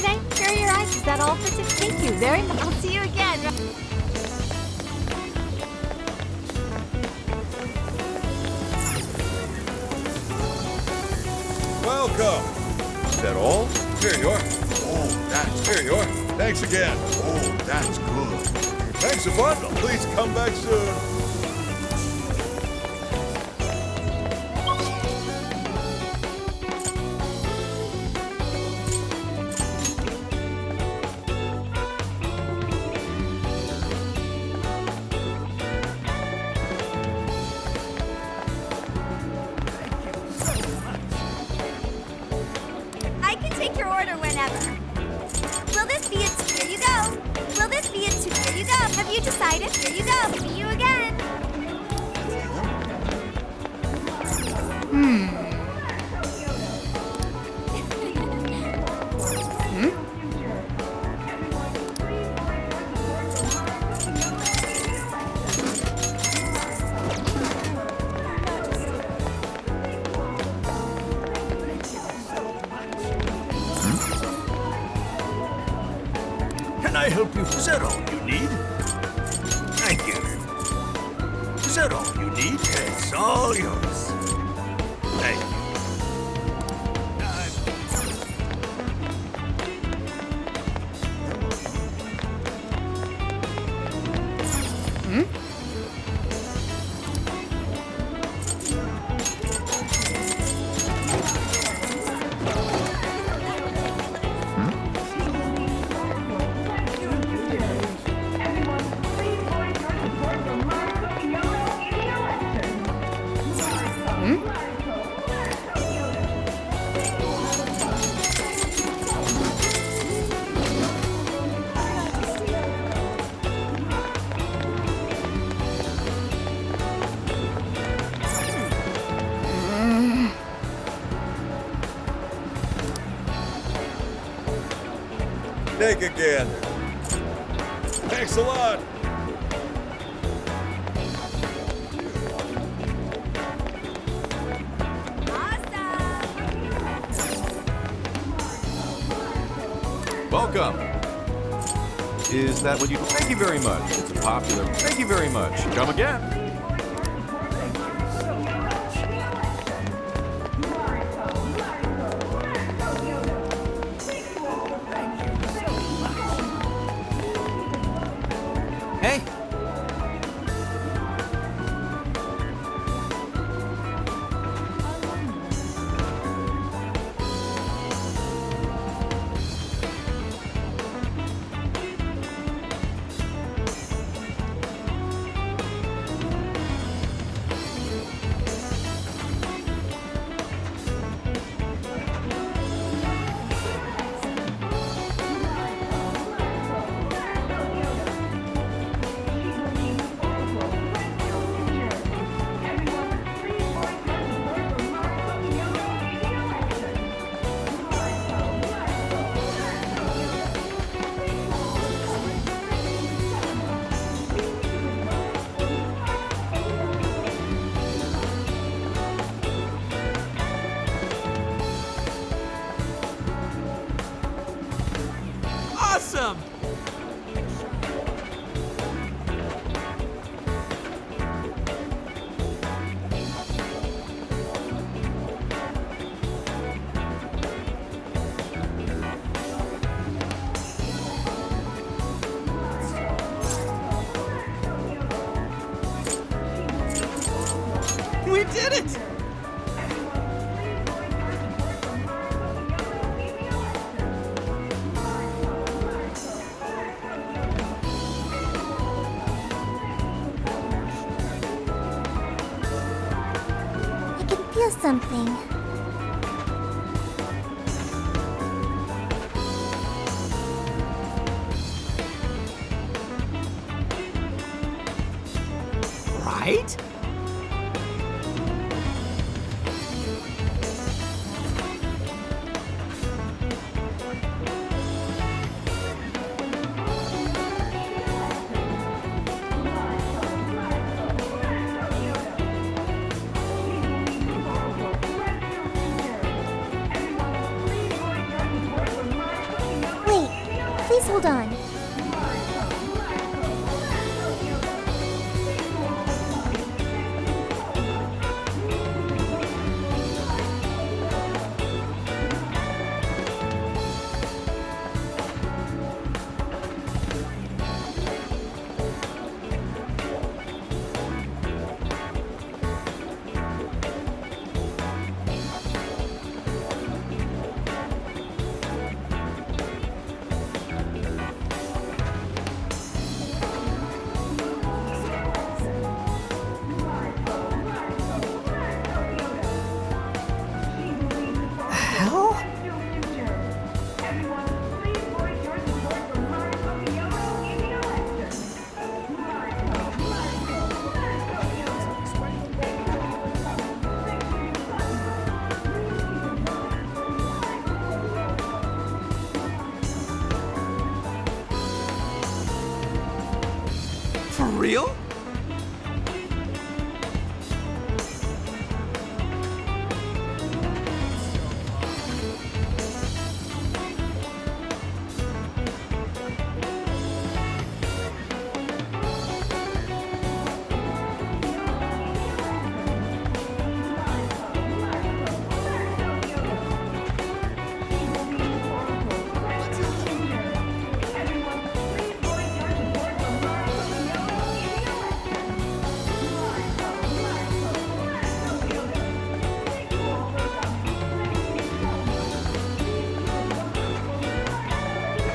today? Here are your eyes. Is that all for today? Thank you very much. I'll see you again. Welcome. Is that all? Here you are. Oh, that's here you are. Thanks again. Oh, that's good. Thanks a bundle. Please come back soon. I can take your order whenever. Will this be it? Here you go. Will this be it? Here you go. Have you decided? Here you go. See you again. Can I help you? Is that all you need? Thank you. Is that all you need? It's all yours. Thank you. Take again. Thanks a lot. Welcome. Is that what you... Thank you very much. It's a popular... Thank you very much. Come again. Hey. Awesome! We did it! I can feel something. Right? Please hold on. Hell? For real?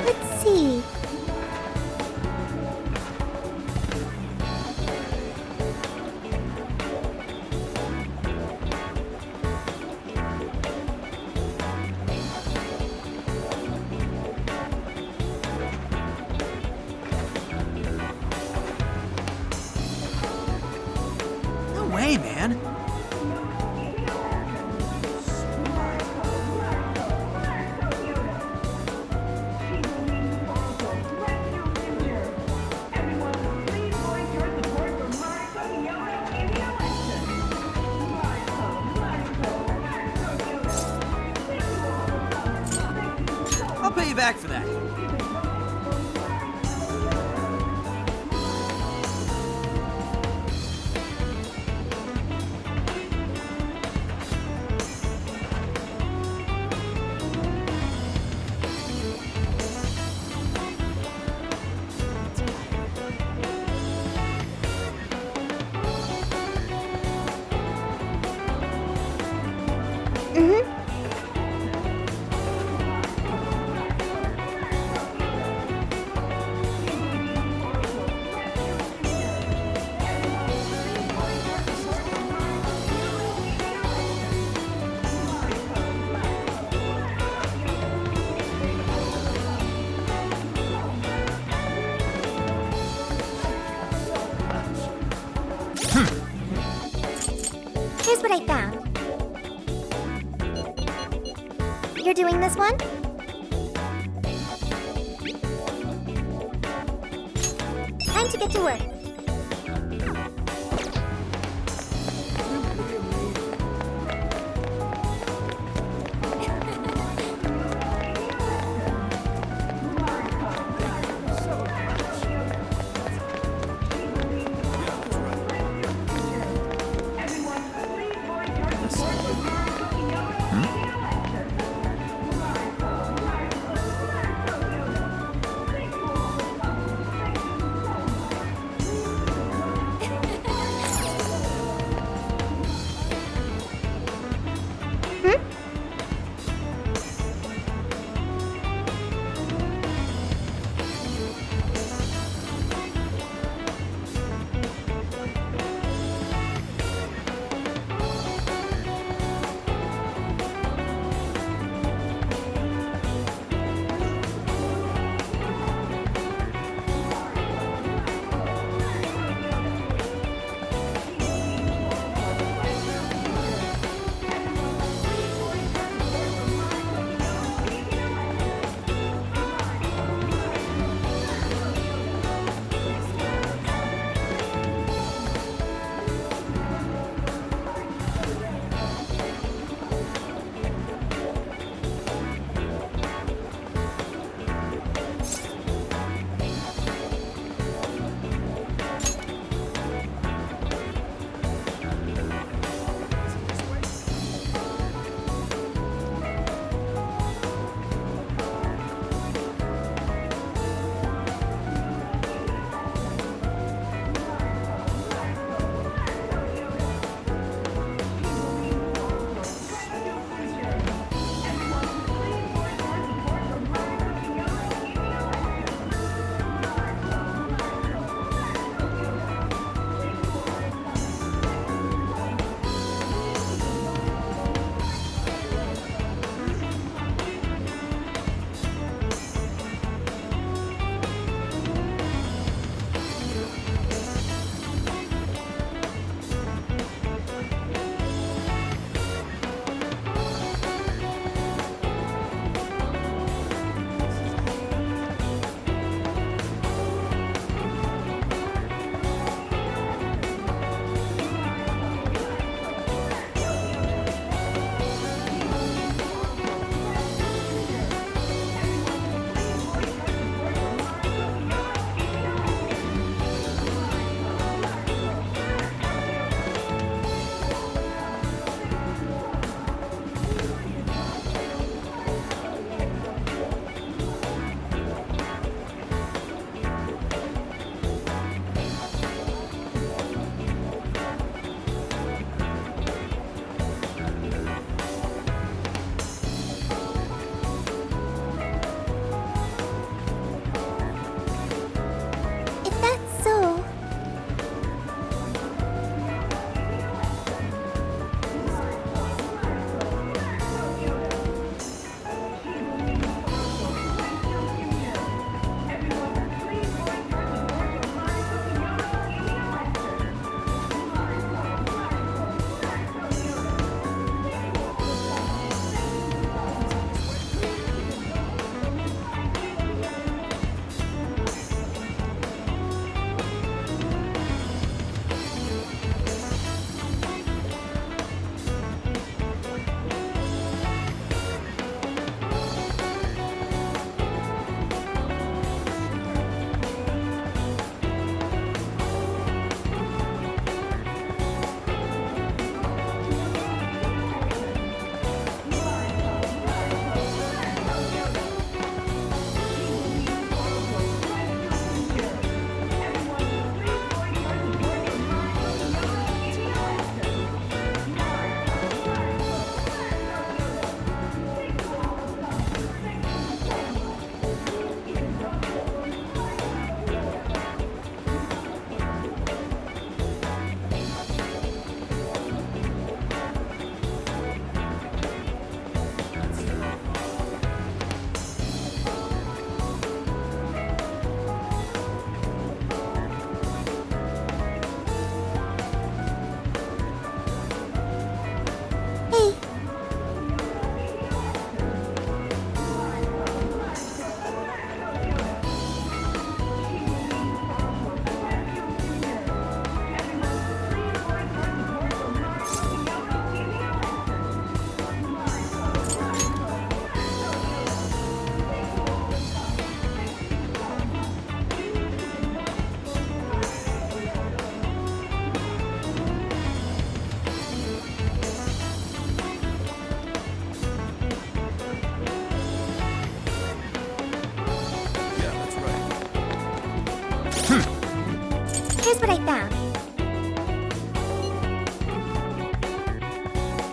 Let's see. No way, man. I'll pay you back for that. Here's what I found. You're doing this one? Time to get to work.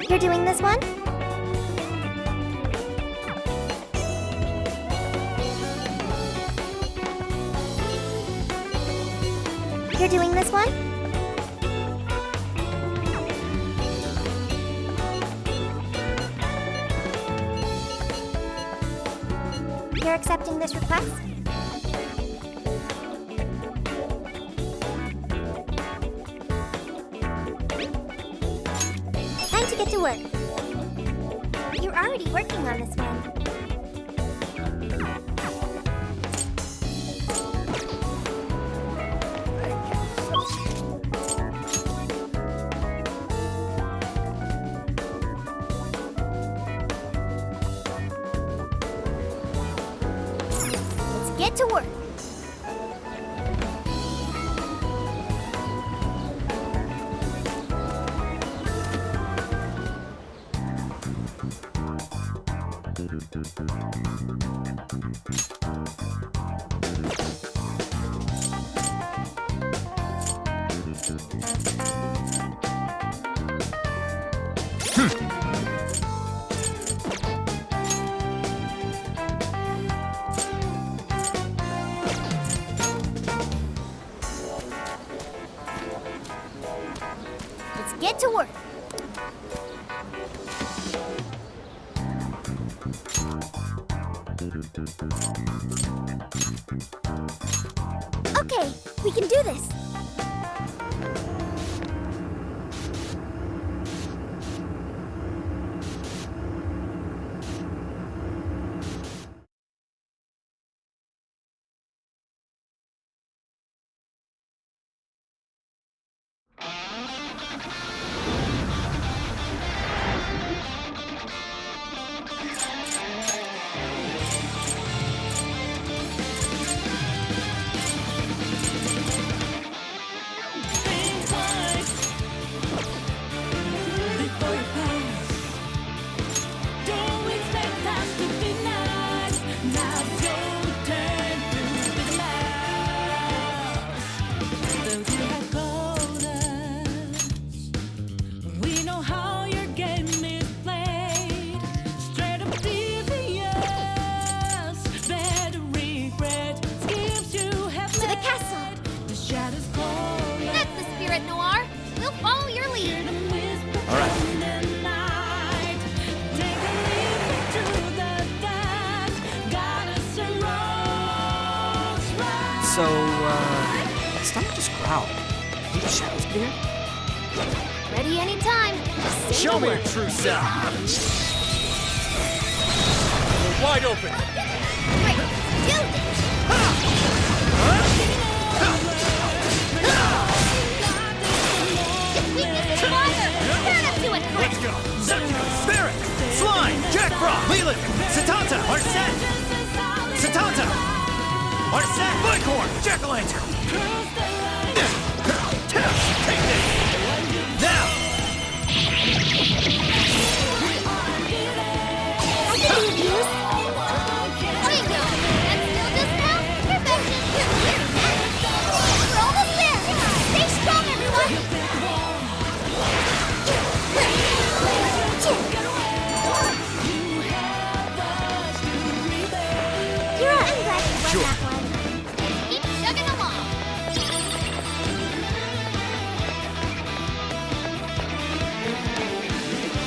You're doing this one? You're doing this one? You're accepting this request? Time to get to work. You're already working on this one. Let's get to work. Let's get to work. Okay, we can do this. So, stomach just growled. Think the shadows clear? Ready anytime. Just say Show the me your word. true self. We're wide open. Great. Do this. Weakness is fire. Turn up to it. Let's go. Spirit, Slime, Jack Frost, Leland, Satanta, Arsene, Satanta, Arsene, Buckhorn, Jack-o'-lantern. Take this. Now. I can be of use. Bingo. And still just now? Perfection. We're almost there. Stay strong, everyone. You're up. I'm glad you won Sure. that one. Keep chugging along.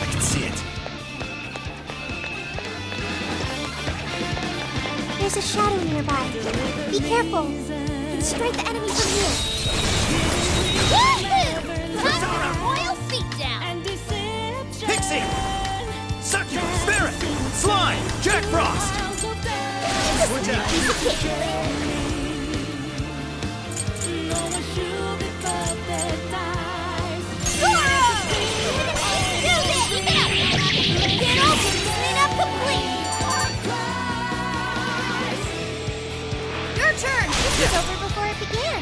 I can see it. There's a shadow nearby. Be careful. And strike the enemy from here. Yahoo! Time for a royal beatdown. Pixie, Succubus, Spirit, Slime, Jack Frost. We're down. Piece of cake. Your turn! This was over before it began.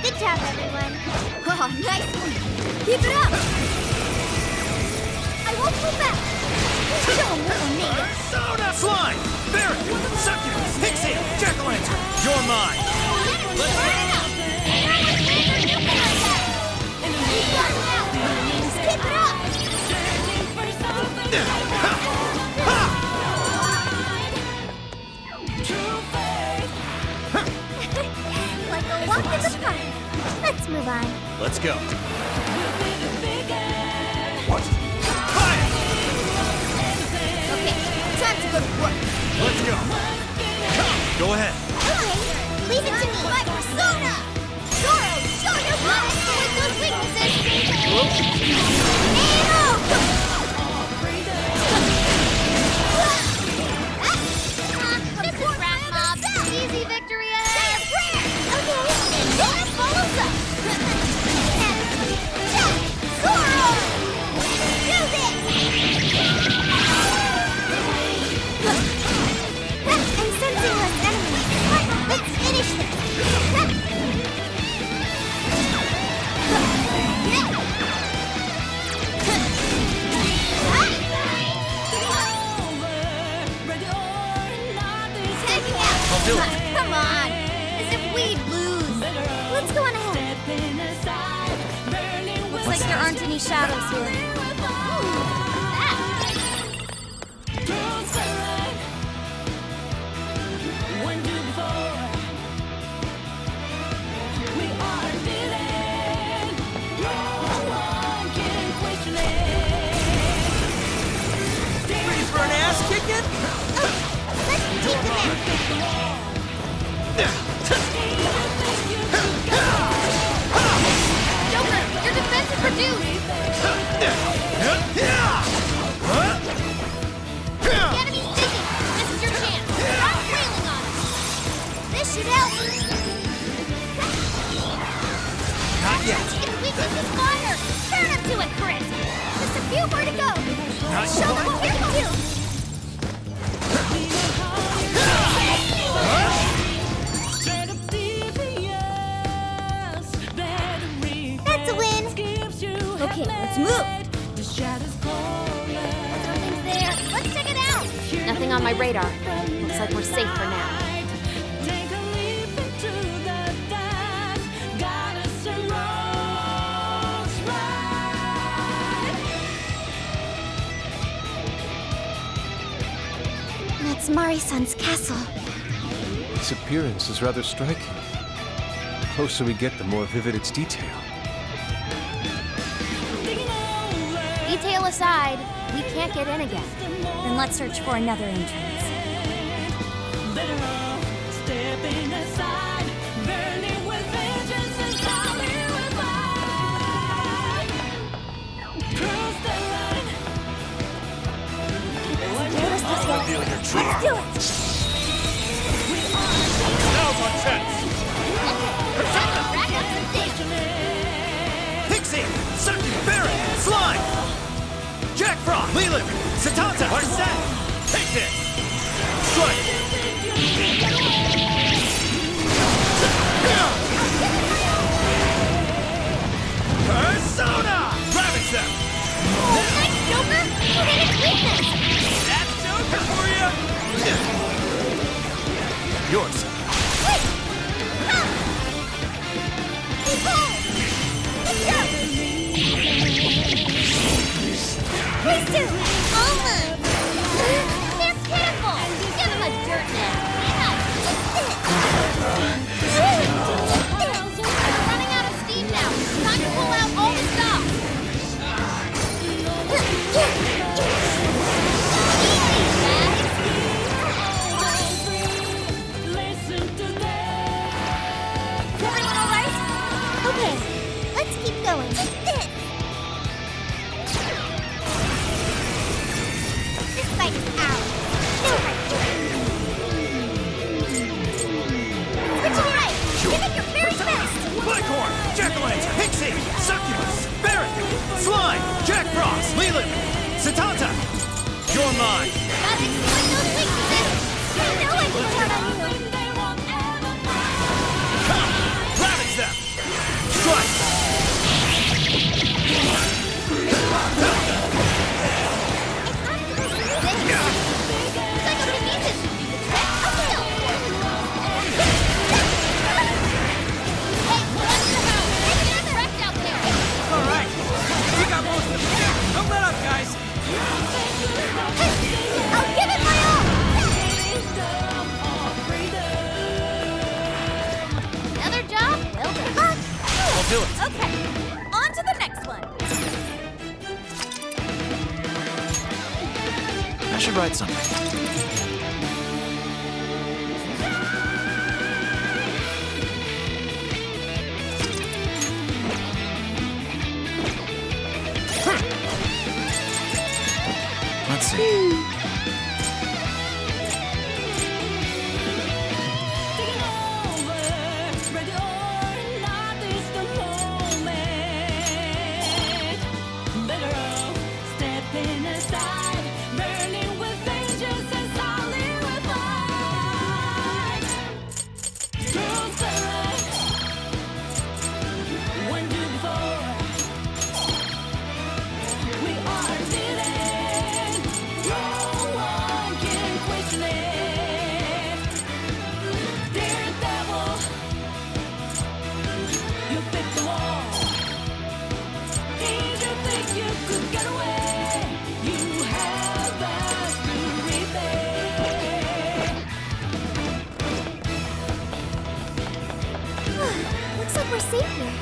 Good job, everyone. Oh, nice one. Keep it up! I won't pull back. Show 'em what we're made of. Soda! Slime, Spirit, Succubus, Pixie, Jack-o'-lantern. You're mine. Let's burn it up! Not much favorite you can like that! Keep it up! Let's go. What? Fire! Okay, time to go to work. Let's go. Go ahead. Okay, leave it to me. My persona! Zoro, show your body with those weaknesses! This is Rat Mob. Easy victory ahead. Say a prayer! Okay, and that follows up. Zoro! Do this! I'm sensing less enemies. Let's finish this. I'll do it. Come on. As if we'd lose. Let's go on ahead. Looks like there aren't any shadows here. Ready for an ass kicking? Let's keep it Joker, your defense is reduced. The enemy's digging. This is your chance. Stop wailing on us. This should help. Not yet. Its weakness is fire. Turn up to it, Chris. Just a few more to go. Not Show them what we can do. That's a win. Okay, let's move. Something's there. Let's check it out. Nothing on my radar. Looks like we're safe for now. That's Mari-san's castle. Its appearance is rather striking. The closer we get, the more vivid its detail. Detail aside, we can't get in again. Then let's search for another entrance. Reveal your truth. Let's do it. Now's our chance. Rack up some things. Pixie, Circuit, Barret, Slime, Jack Frost, Leland, Satanta, are set. Take this. Strike. Persona! Ravage them. Oh, nice, Joker. You hit its weakness. That's Joker for you. Yours. Wait. Come. Keep going. Let's go. Please do. Almost. They're pitiful. Give them a dirt nap. We're running out of steam now. Time to pull out all the stops. Everyone all right? Okay, let's keep going. This fight is ours. No right to it. Switch to the right. Give it your very best. Blackhorn, Jack-o'-lantern, Pixie, Succubus, Barret, Slime, Jack Frost, Leland, Satanta. You're mine. Gotta exploit those weaknesses. I know I can count on you. Come, ravage them. Strike. Psychokinesis. Uphill. Hey, watch the house. There's another wrecked out there. All right. We got most of it. Don't let up, guys. I'll give it my all. one. I should write something. Let's see. Looks like we're safe here.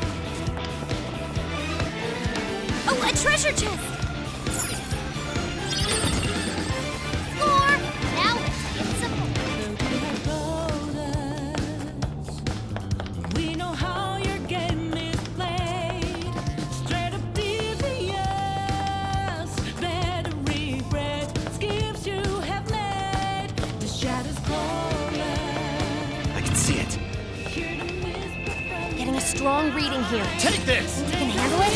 Oh, a treasure chest! Score! Now let's get some more. We know how your game is played. Straight up devious. Battery bread skips you have made. The shadows crawling. I can see it. Hear the whisper from Getting a strong reading here. Take this! You can handle it?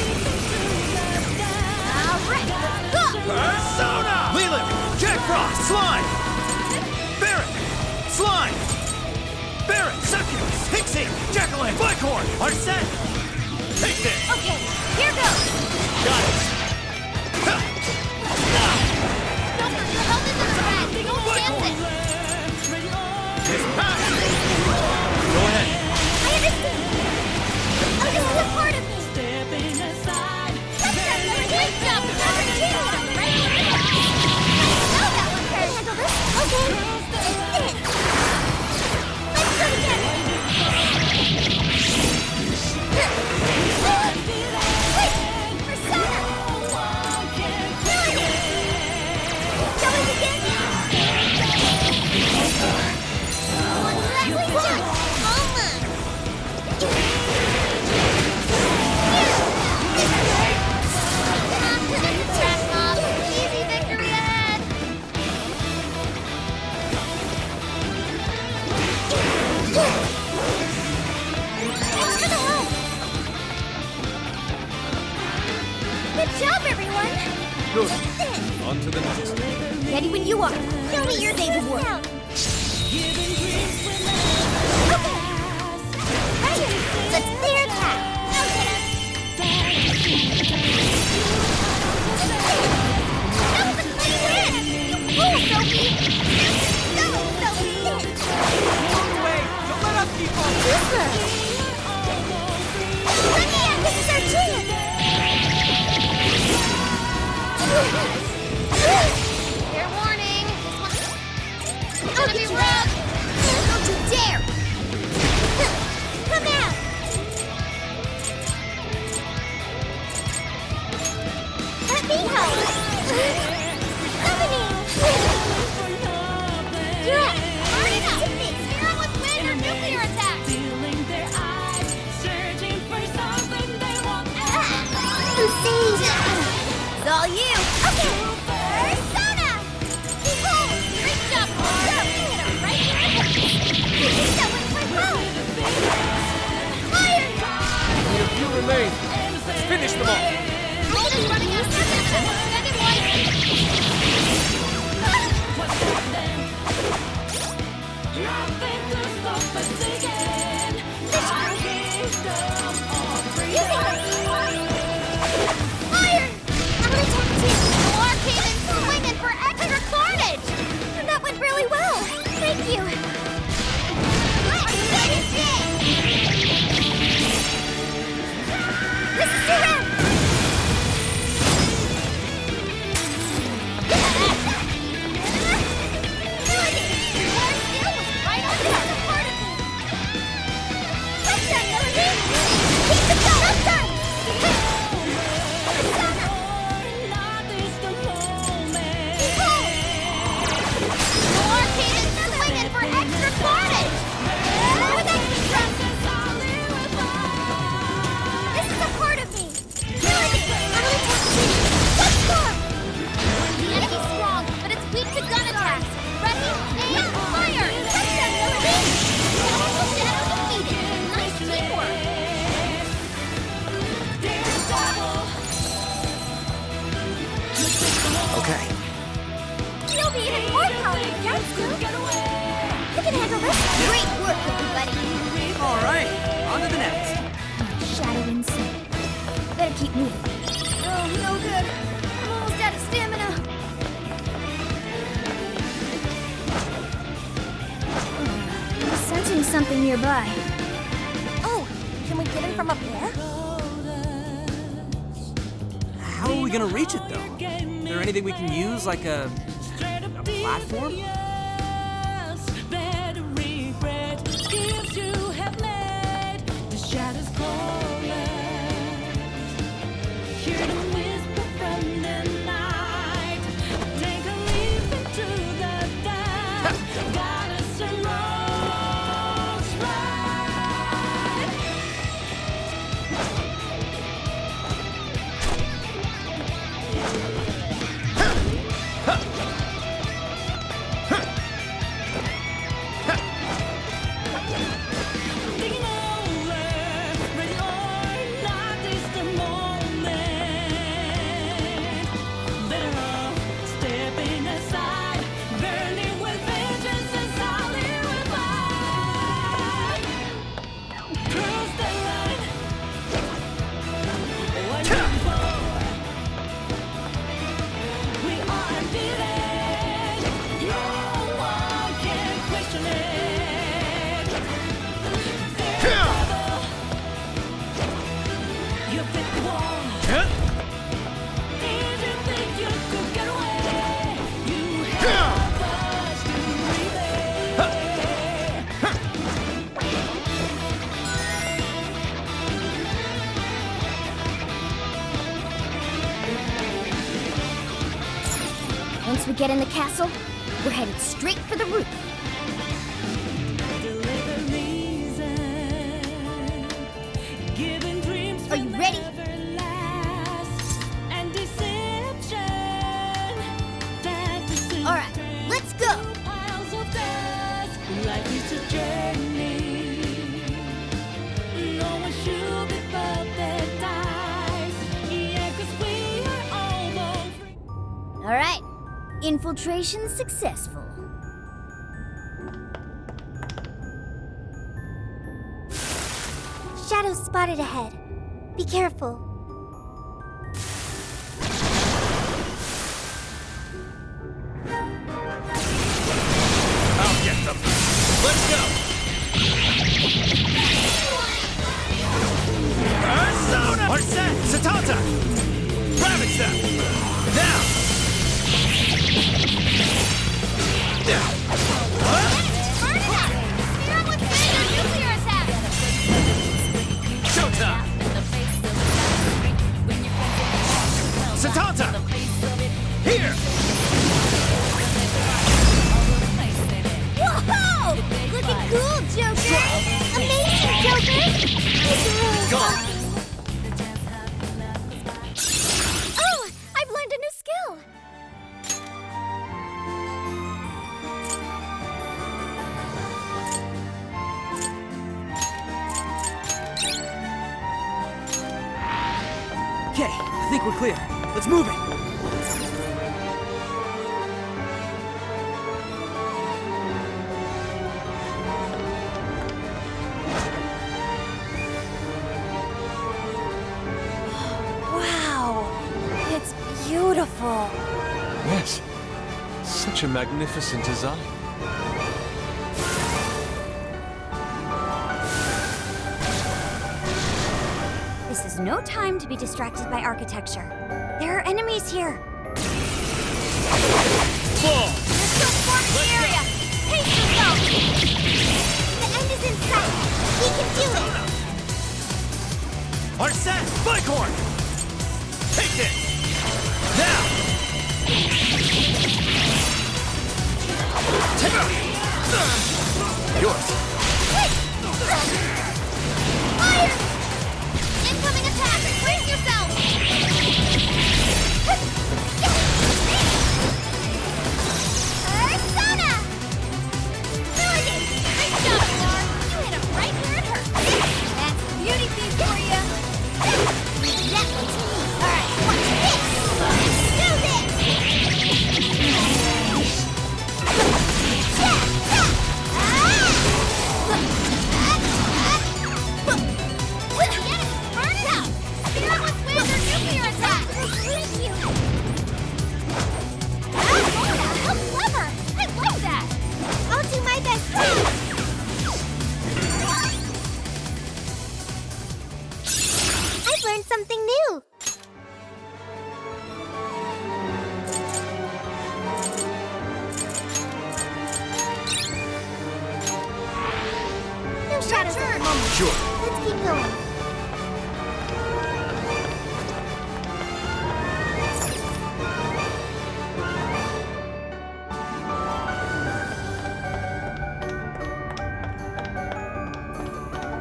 All right, let's go! Persona! Leland! Jack Frost! Slime! Barret! Slime! Barret! Succubus! Pixie! Jacqueline! Blackhorn! Are set! Take this! Okay, here goes! Got it! Don't hurt your health is a threat! Don't chance it! Go ahead. I understand! Oh, this is a part of me! stepping aside. Great job! Cover two! Right here! I know that one hurt! Handle this? Okay! Let's go together! Wait! Persona! Going again? One last touch! Almost! Trash mob! Easy victory ahead! Thanks for the help! Good job, everyone! Good. On to the next. Ready when you are. Show me your days of work. Okay. Right. Let's clear the path. That was a clean win! You fool, Sophie! Go, Sophie! Wait! Don't let us keep on! Super! Let me in! This is our chance! Fair warning. This one's gonna be rough. Don't you dare! Come out! Let me help! Summoning! Yeah! Hard enough to fix! Fear with wind or nuclear attack! Stealing their eyes, searching for something they won't Lucille! It's all you! Okay! Persona! Behold! Great job, Mariko! You hit her right where I hit her! That went quite well! Fire! Only a few remain. Let's finish them all. Gold is running out of seconds! Send it wisely! Nothing to stop us again. Our kingdom of Using the Fire! I'm gonna attack too! move it. Oh, no good. I'm almost out of stamina. I'm sensing something nearby. Oh, can we get him from up there? How are we gonna reach it, though? Is there anything we can use, like a platform? Yes, better regret gives you have made the shadows calling. Hear the whisper from the night. Take a leap into the dark. Got us a rose right. Thinking over, ready or not, is the moment. Better off stepping aside, burning with vengeance and solid revive. Cross the line. What you for? We are undefeated. No one can question it. You pick the wall. Did you think you could get away? You have us to Once we get in the castle, we're headed straight for the roof. deliver reason. Giving dreams Are you will ready? never last. And deception. Fantasy. All right, let's go. Piles of dust. Life is a journey. No one should be paradise. Yeah, 'cause we are all born free. All right, infiltration successful. Shadows spotted ahead. Be careful. I'll get them. Let's go. Persona! Arset! Satanta! Ravage them! Now! Now! What? Burn it up! Figure out what phase our nuclear attack! Showtime! Satanta! Here! Whoa! Looking cool, Joker! Amazing, Joker! This is really Go on. fun. Oh! I've learned a new skill! Okay, I think we're clear. Let's move it. Wow! It's beautiful! Yes. Such a magnificent design. This is no time to be distracted by architecture. There are enemies here. Full! They're still forming the area! Pace yourself! The end is in sight! We can do it! Arset! Bicorn! Take this! Now! Take it! Yours! Fire! Incoming attack! Brace yourself! Persona! Brilliant! Great job, Star! You hit him right where it hurts! That's beauty feed for you! That one's me! Alright, watch this! Do this! Burn it out! Figure out what's where! Sure. Let's keep going.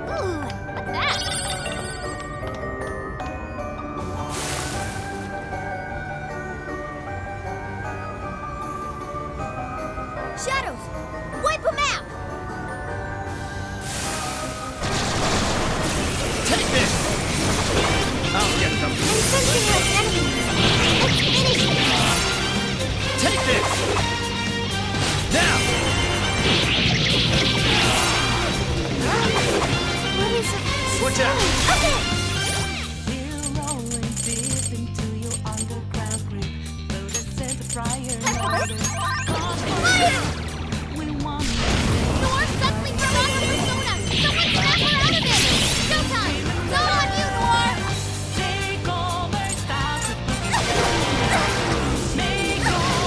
Ooh, what's that? Shadows! Wipe them out! Take this! I'll get them. I'm sensing like enemies. Let's finish it. Take this! Now! What is it? Switch out! Okay. We're rolling deep into your underground grip. Though the scent of fire Fire! we want Thor suddenly forgot her persona! Someone snap her out of it! Showtime! It's all on you, Thor! take over, stop the make over.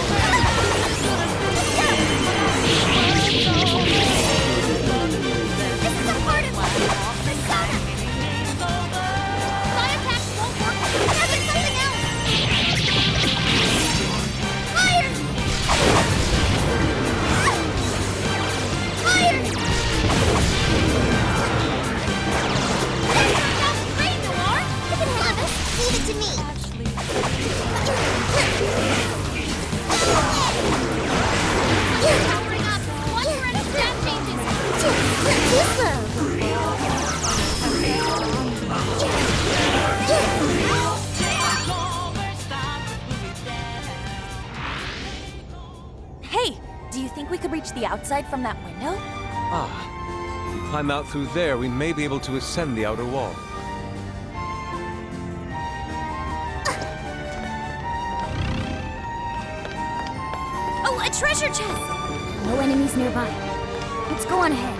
This is a part of persona! Fire attacks won't work! Now there's something else! Fire! Fire! That turned out great, Noir! You can have it. Leave it to me. Powering up! Watch for any stat changes! Too slow. Hey, do you think we could reach the outside from that window? Ah. If we climb out through there, we may be able to ascend the outer wall. Oh, a treasure chest. No enemies nearby. Let's go on ahead.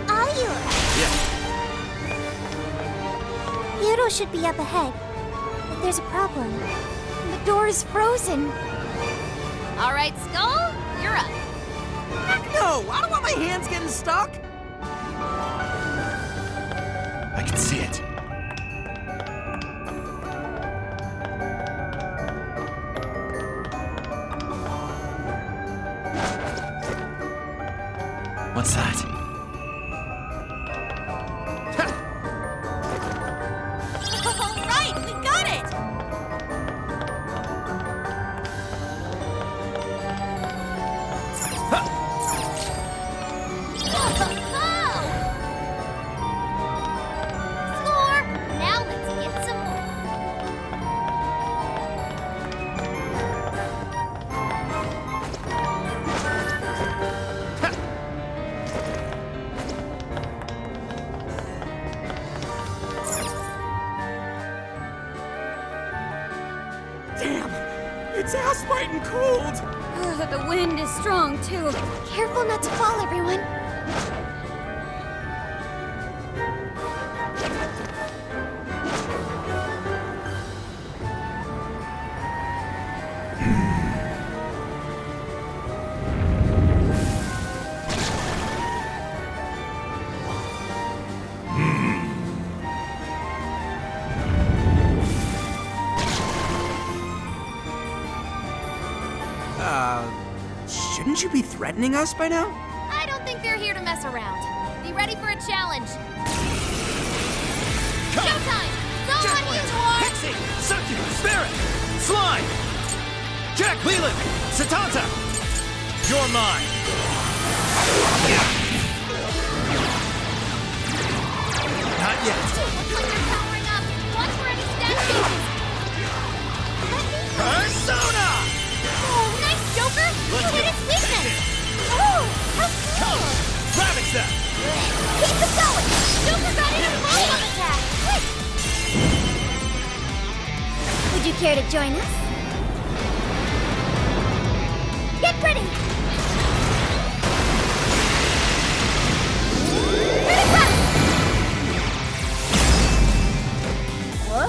Ayur. Yeah. Yudo should be up ahead. But there's a problem. The door is frozen. All right, Skull, you're up. Heck no! I don't want my hands getting stuck! I can see it. What's that? All right, we got it! Score! Now let's get some more. Damn! It's ass-biting cold! The wind is strong, too. Careful not to fall, everyone. Shouldn't you be threatening us by now? I don't think they're here to mess around. Be ready for a challenge. Showtime! It's all on you, Noir! Pixie! Succubus! Spirit! Slime! Jack Leland! Satanta! You're mine! Not yet. Looks like they're powering up. Watch for any stat changes. Persona! Oh, nice, Joker! Let's You hit go. its weakness! Oh, how cool! Ravage them! Keep it going! Joker got in a follow-up attack! Quick! Would you care to join us? Get ready! Whoa!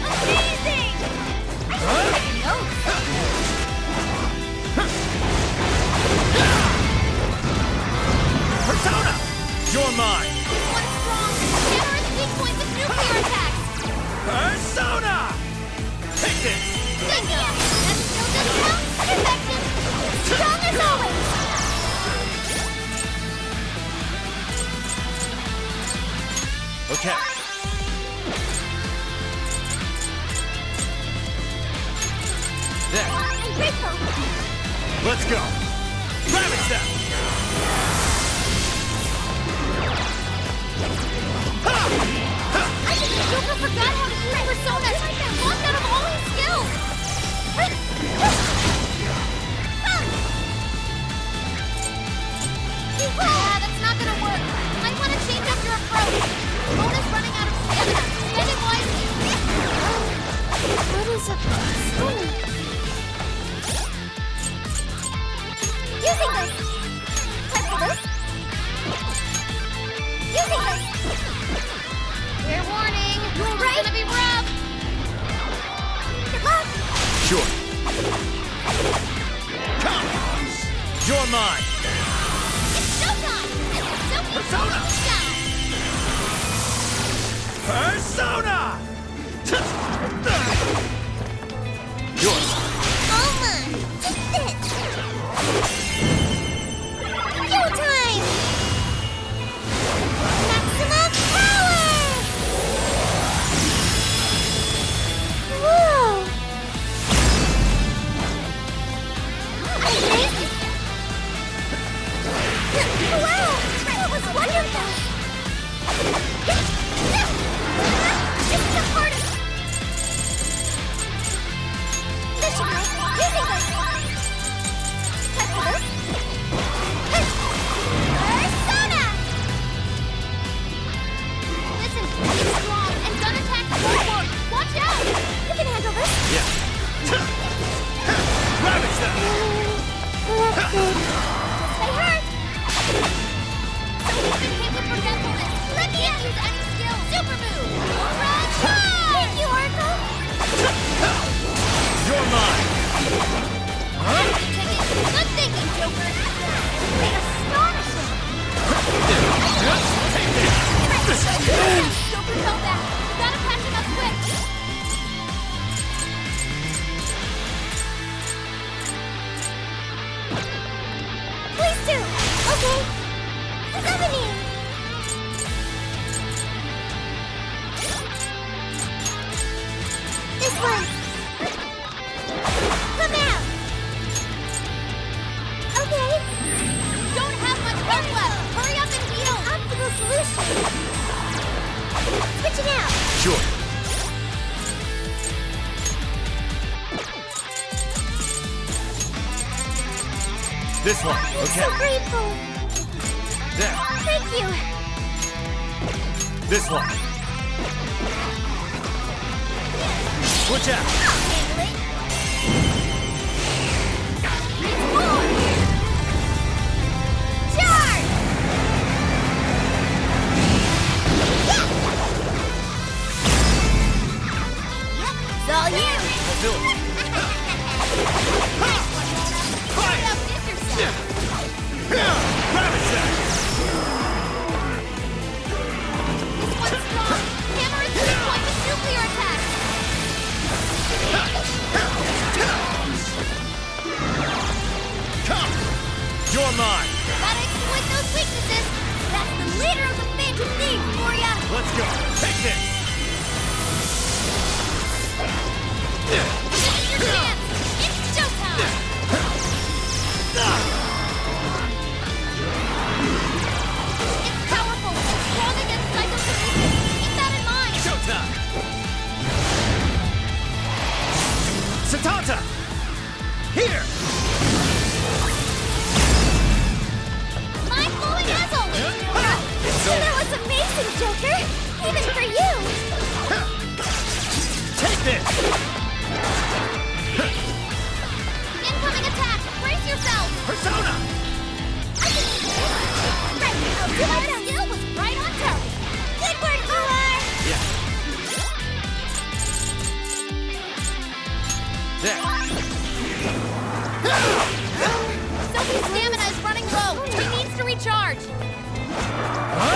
Amazing! I didn't know. You're mine. This one's strong. Hammer its weak points with nuclear attacks. Persona! Take this! Bingo! That still doesn't count. Perfection. Strong as always. Okay. There. Mariko. Let's go. Ravage them! I think the Joker forgot how to use personas. Locked out of all his skills. Yeah, that's not gonna work. Might want to change up your approach. Mona's running out of stamina. Spend it wisely. What is a persona? Using this. Time for this. Using this. Fair warning. It's gonna be rough. Good luck. Sure. Come! You're mine. It's showtime. Sophie Persona! down. Persona! Yours. Oma, take this. Showtime. Maximum power. Whoa. Amazing. Wow, that was wonderful. This is the hardest. This should work. Using this. Time for this. Persona! Listen, keep strong and gun attack forward. Watch out! You can handle this. Yeah. Ravage them! They hurt! So he's been hit with forgetfulness. Let me use any skill. Super move! Run! Thank you, Mariko! You're mine. Good thinking, Joker! Wait, astonishing! Take this! Joker fell back. Gotta patch him up quick. Please do. Okay. 70. This one. Come out. Okay. Don't have much health left. Hurry up and heal. Optimal solution. Switching out. Sure. This one. I'm Okay. so grateful. There. Thank you. This one. Switch out. I'll handle it. It's more. Charge! Yeah! Yep, it's all you. I'll do it. Nice one, Mona. Fight! Outdid yourself. Ravage them! This one's strong. Hammer is weak point with nuclear attack. Come! You're mine. Gotta exploit those weaknesses. That's the leader of the Phantom Thieves for ya. Let's go. Take this. This is your chance. It's showtime. It's powerful and strong against psychokinesis. Keep that in mind. Showtime. Satanta! Here! Mind-blowing as always, Nora. That was amazing, Joker. Even for you. Take this! Incoming attack. Brace yourself. Persona! I can do this. Right, I'll do my skill was right on target. Good work, Muar. Yeah. There. Sophie's stamina is running low. She needs to recharge. Huh?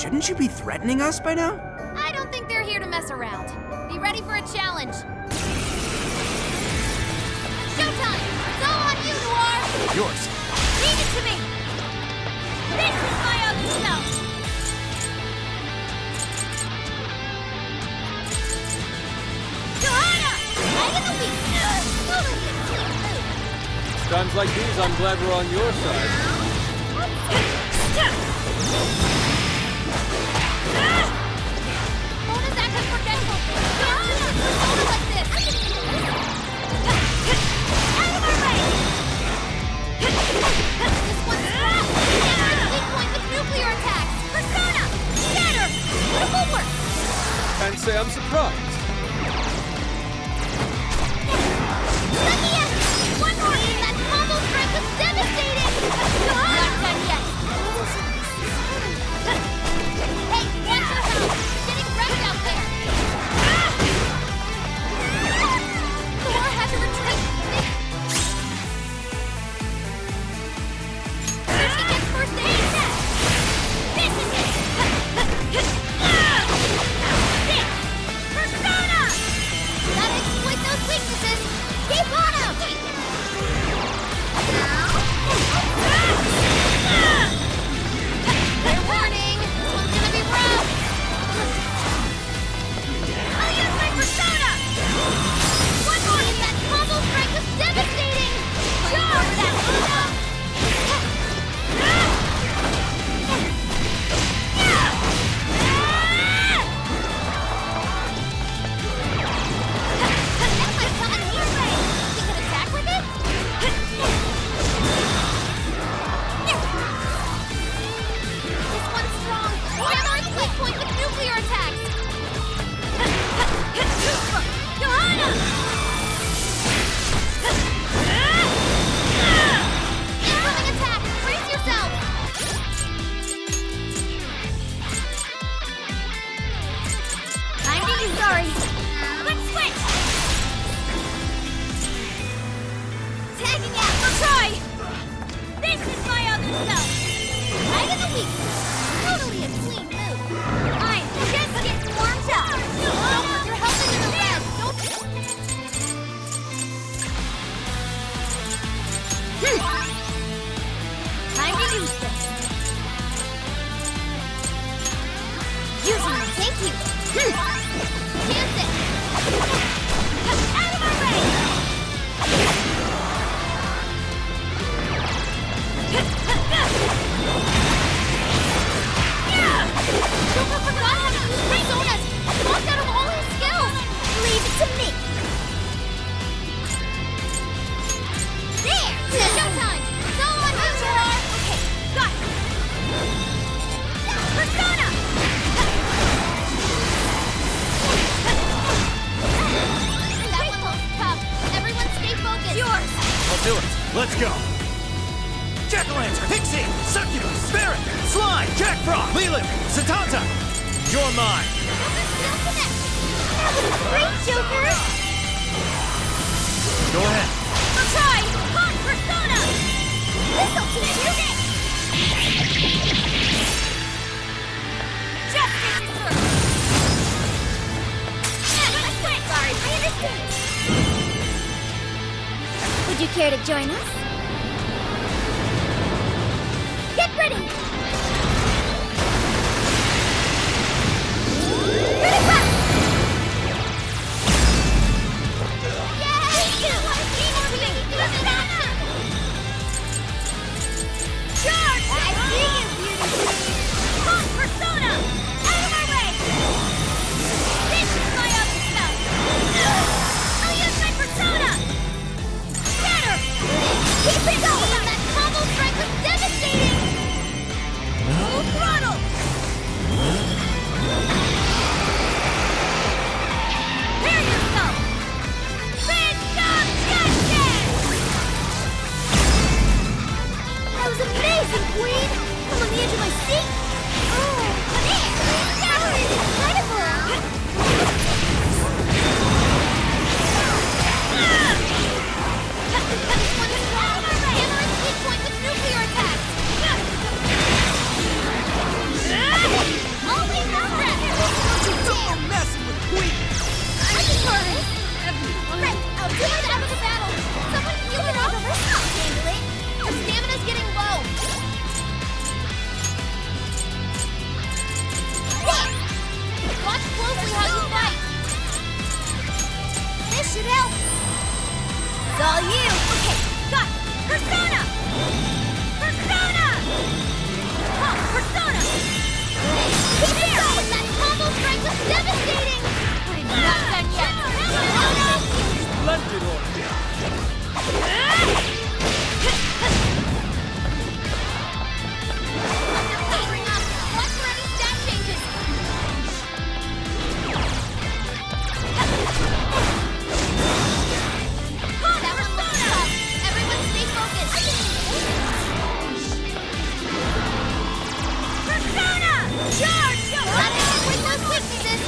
Shouldn't you be threatening us by now? I don't think they're here to mess around. Be ready for a challenge. Showtime! It's all on you, Noir! Yours. Leave it to me! This is my other self! Johanna! Leg of the week! Totally a clean move! Times like these, I'm glad we're on your side. Mona's acting forgetful! Johanna! Mona like this! I can handle this! Out of our way! This one's strong! Weak point with nuclear attacks! Persona! Scatter! Beautiful work! Can't say I'm surprised. Lucky yes! One more! That combo strike was devastating! Not done yet! Hey, watch your health! Getting wrecked out there! Thor had to retreat! Here she gets first aid! This is it! This! Persona! Gotta exploit those weaknesses! Keep on him! Fair warning! This one's gonna be rough! I'll use my persona! One more and that combo strike was devastating! Charge! That That's my summon heat ray! You can attack with it? This one's strong! Hammer its weak point with nuclear attacks! Johanna! Incoming attack! Brace yourself! Time to use sorry! Let's switch! Tagging out! I'll try! This is my other self! Leg of the week! Totally a clean move! I'm just getting warmed up! You're helping in the red! Don't... Time to use this! Using it, thank you! Chance it! Out of our way! Joker forgot how to use personas! Locked out of all his skills! Leave it to me! There! Showtime! It's all on you, Gerard! Okay, got it! Persona! That one looks tough. Everyone stay focused. Yours! I'll do it. Let's go. Jack-o'-lantern, Pixie, Succubus, Spirit, Slime, Jack Frost, Leland, Satanta. You're mine. Joker's still connected. That was great, Joker! Go ahead. I'll try! Hot Persona! This'll teach you this! Justice is served! I quit! Sorry, I understand! Would you care to join us? Get ready! Ready, run! Yay! Charge! I see you, beauty queen! Hot Persona! Out of our way! This is my other self! I'll use my Persona! Scatter! Keep it going! That combo strike was devastating! Full throttle! Prepare yourself! Big Dog Justice! That was amazing, Queen! I'm on the edge of my seat! Oh, there! That was incredible! This one is strong! Hammer its weak point with nuclear attacks! Persona! Persona! Huh, Persona! Keep there! That combo strike was devastating! We're not done yet! Persona! Splendid order. Powering up! Watch for any stat changes! That one looks tough! Everyone stay focused! Persona! Charge! Gotta hit with those weaknesses!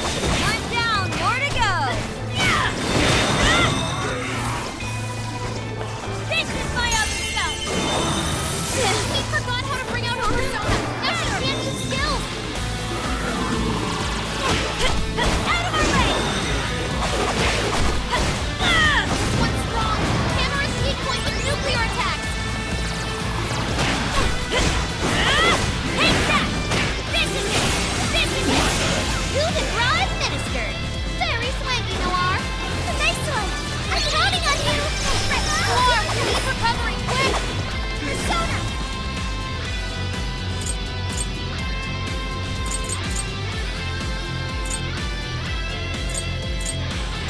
One down, more to go! This is my other self! We forgot how to bring out her persona! Now she can't use skills! Out of our way! This one's strong! Hammer is weak point with nuclear attacks! Take that! This is it! This is it! Coup de grace administered! Very swanky, Noir! A nice one! I'm counting on you! Noir, keep recovering, quick! Persona!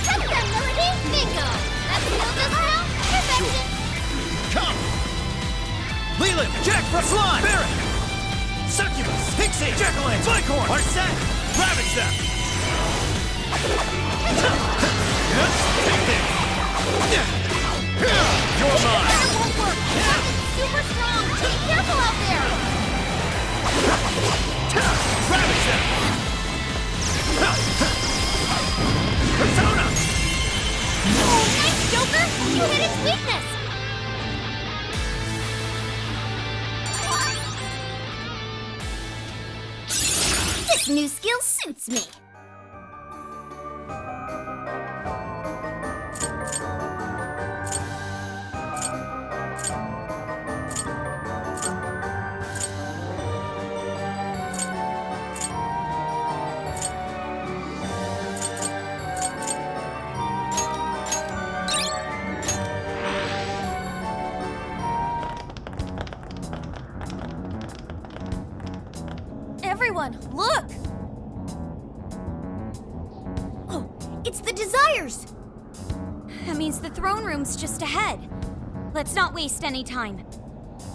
That's that melody! Bingo! That seals us now? Perfection! Come! Leland, Jack for Slime! Barrett! Succubus! Pixie! Jack-o'-lantern! Flycorn! Arsene! Ravage them! Take this! You're mine! That won't work! Rocket's super strong! Be careful out there! Ravage them! Persona! Oh, nice, Joker! You hit its weakness! This new skill suits me! Everyone, look! Oh, it's the Desires! That means the throne room's just ahead. Let's not waste any time.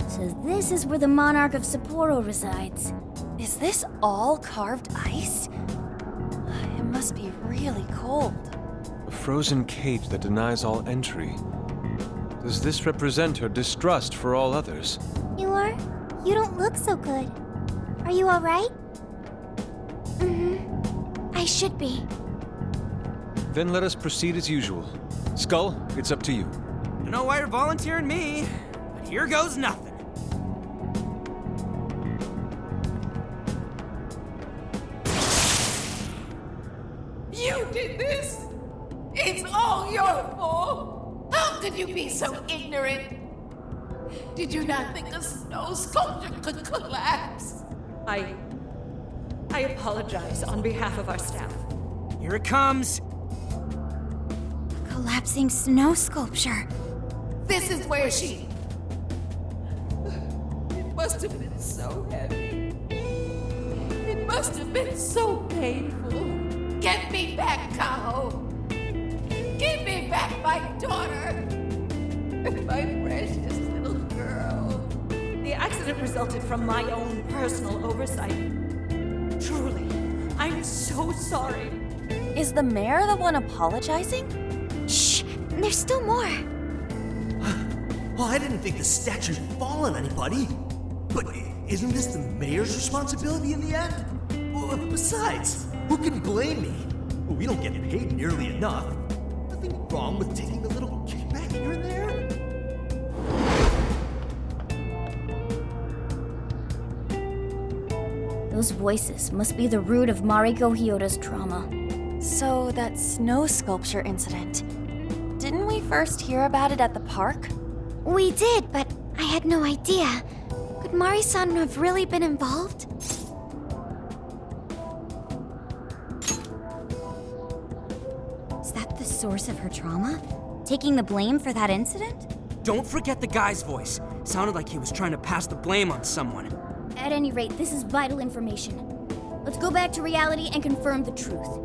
So this is where the Monarch of Sapporo resides. Is this all carved ice? It must be really cold. A frozen cage that denies all entry. Does this represent her distrust for all others? You are? You don't look so good. Are you all right? I should be. Then let us proceed as usual. Skull, it's up to you. I don't know why you're volunteering me, but here goes nothing. You did this! It's all your fault! How could you be so ignorant? Did you not think a snow sculpture could collapse? I apologize on behalf of our staff. Here it comes. Collapsing snow sculpture. This is where she... It must have been so heavy. It must have been so painful. Get me back, Kaho! Give me back my daughter! My precious little girl. The accident resulted from my own personal oversight. Truly, I'm so sorry. Is the mayor the one apologizing? Shh! There's still more. Well, I didn't think the statue'd fall on anybody. But isn't this the mayor's responsibility in the end? Well, besides, who can blame me? Well, we don't get paid nearly enough. Nothing wrong with taking a little kickback here and there. Those voices must be the root of Mariko Hyoda's trauma. So, that snow sculpture incident. Didn't we first hear about it at the park? We did, but I had no idea. Could Mari-san have really been involved? Is that the source of her trauma? Taking the blame for that incident? Don't forget the guy's voice. Sounded like he was trying to pass the blame on someone. At any rate, this is vital information. Let's go back to reality and confirm the truth.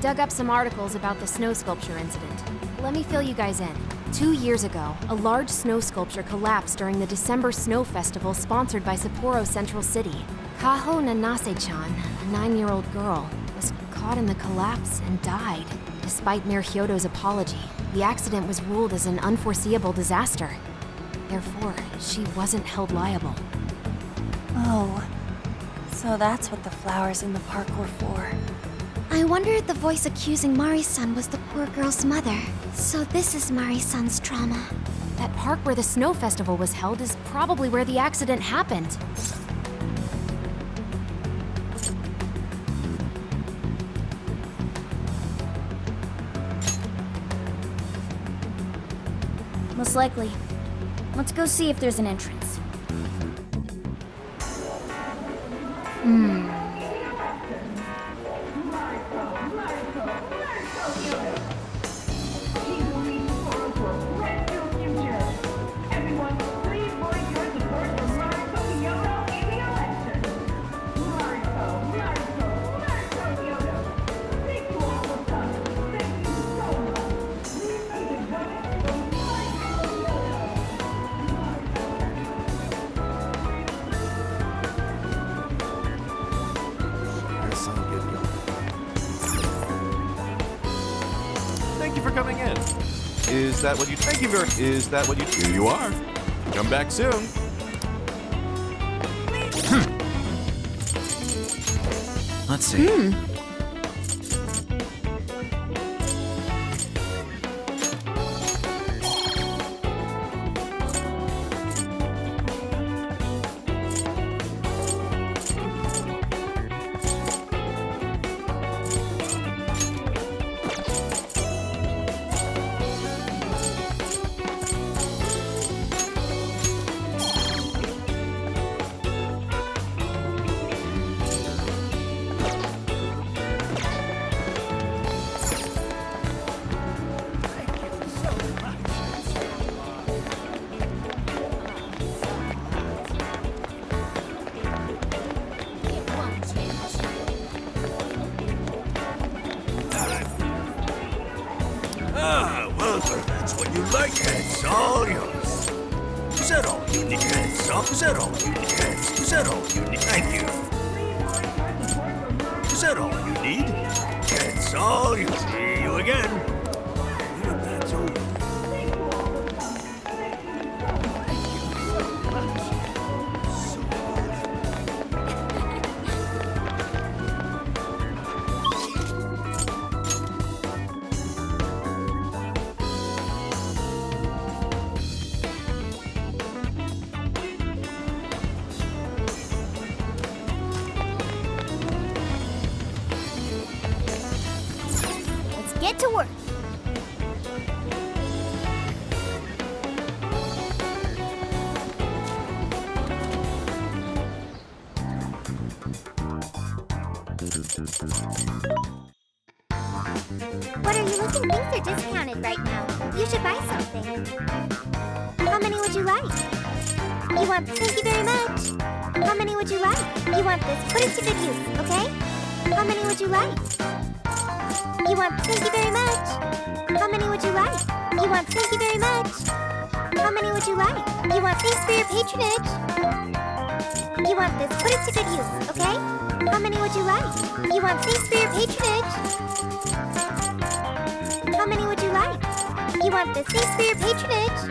Dug up some articles about the snow sculpture incident. Let me fill you guys in. 2 years ago, a large snow sculpture collapsed during the December Snow Festival sponsored by Sapporo Central City. Kaho Nanase-chan, a 9-year-old girl, was caught in the collapse and died. Despite Mayor Hyodo's apology, the accident was ruled as an unforeseeable disaster. Therefore, she wasn't held liable. Oh, so that's what the flowers in the park were for. I wonder if the voice accusing Mari-san was the poor girl's mother. So this is Mari-san's trauma. That park where the snow festival was held is probably where the accident happened. Most likely. Let's go see if there's an entrance. Thank you for coming in. Is that what you... Thank you very... Is that what you... Here you are. Come back soon. Let's see. Well, that's what you like. It's all yours. Is that all you need? Is that all you need? Is that all you need? Thank you. Is that all you need? It's all you. See you again. That's over. Get to work. What are you looking? Things are discounted right now. You should buy something. How many would you like? You want... Thank you very much. How many would you like? You want this? Put it to good use, okay? How many would you like? You want... Thank you very much. How many would you like? You want... Thank you very much. How many would you like? You want... Thanks for your patronage. You want this? Put it to good use, okay? How many would you like? You want... Thanks for your patronage. How many would you like? You want this? Thanks for your patronage.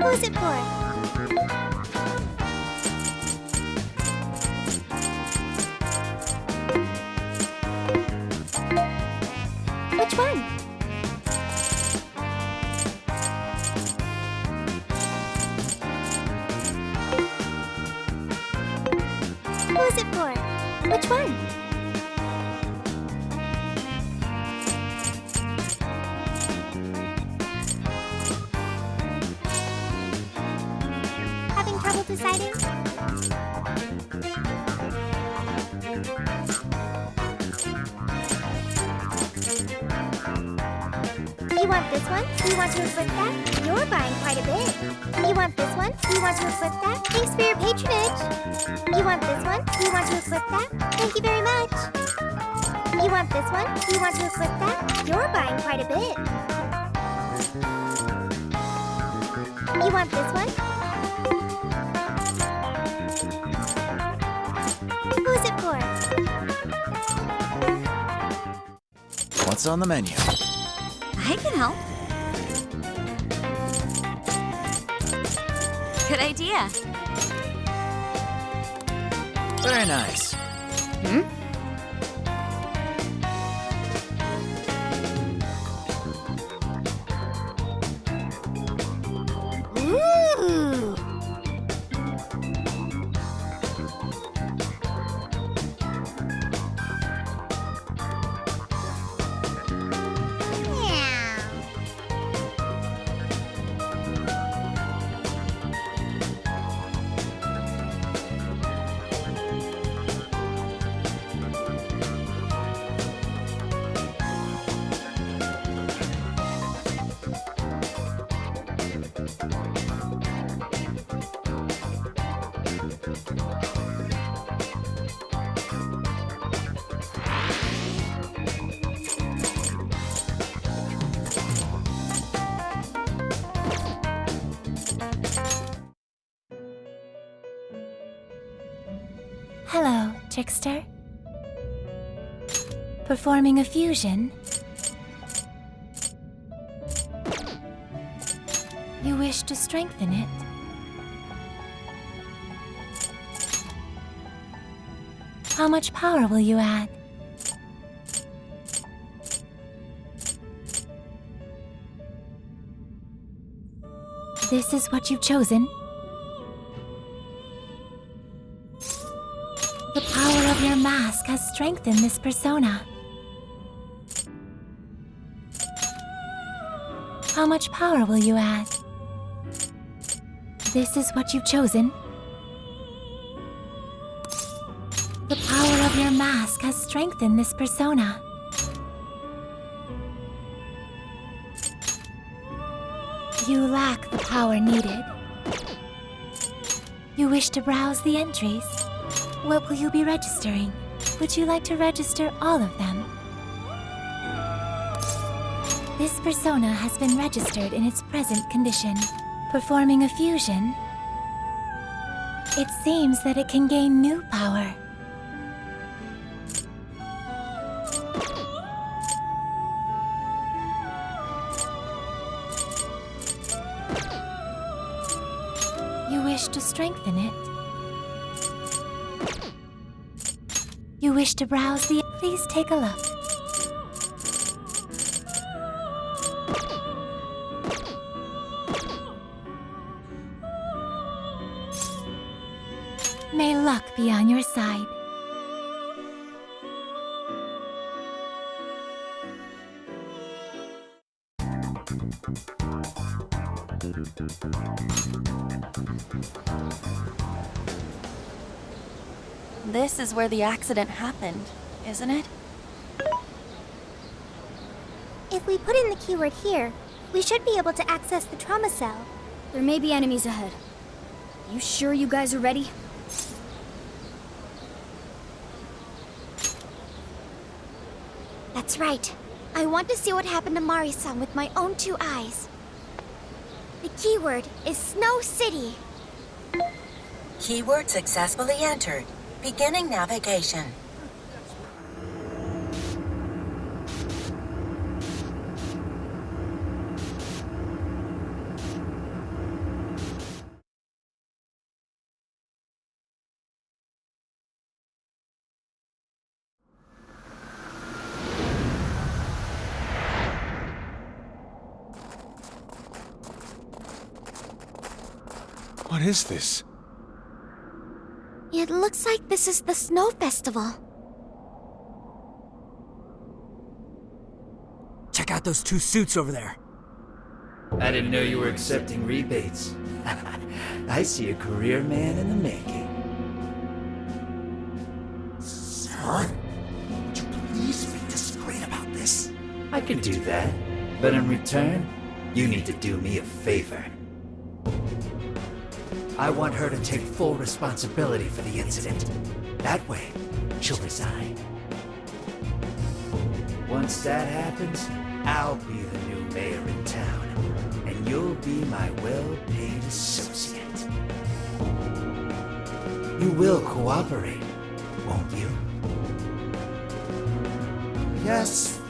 Who's it for? Which one? is it for? Which one? Having trouble deciding? You want this one? Do you want to equip that? You're buying quite a bit. You want this one? Do you want to equip that? Thanks for your patronage. You want this one? Do you want to equip that? Thank you very much. You want this one? Do you want to equip that? You're buying quite a bit. You want this one? Who is it for? What's on the menu? I can help. Good idea. Very nice. Hmm? Ooh. Hello, trickster. Performing a fusion? You wish to strengthen it? How much power will you add? This is what you've chosen? The power of your mask has strengthened this persona. How much power will you add? This is what you've chosen? The power of your mask has strengthened this persona. You lack the power needed. You wish to browse the entries. What will you be registering? Would you like to register all of them? This persona has been registered in its present condition. Performing a fusion, it seems that it can gain new power. You wish to strengthen it. You wish to browse the... Please take a look. May luck be on your side. This is where the accident happened, isn't it? If we put in the keyword here, we should be able to access the trauma cell. There may be enemies ahead. You sure you guys are ready? That's right. I want to see what happened to Mari-san with my own two eyes. The keyword is Snow City. Keyword successfully entered. Beginning navigation. What is this? It looks like this is the Snow Festival. Check out those 2 suits over there. I didn't know you were accepting rebates. I see a career man in the making. Sir, would you please be discreet about this? I could do that, but in return, you need to do me a favor. I want her to take full responsibility for the incident. That way, she'll resign. Once that happens, I'll be the new mayor in town, and you'll be my well-paid associate. You will cooperate, won't you? Yes.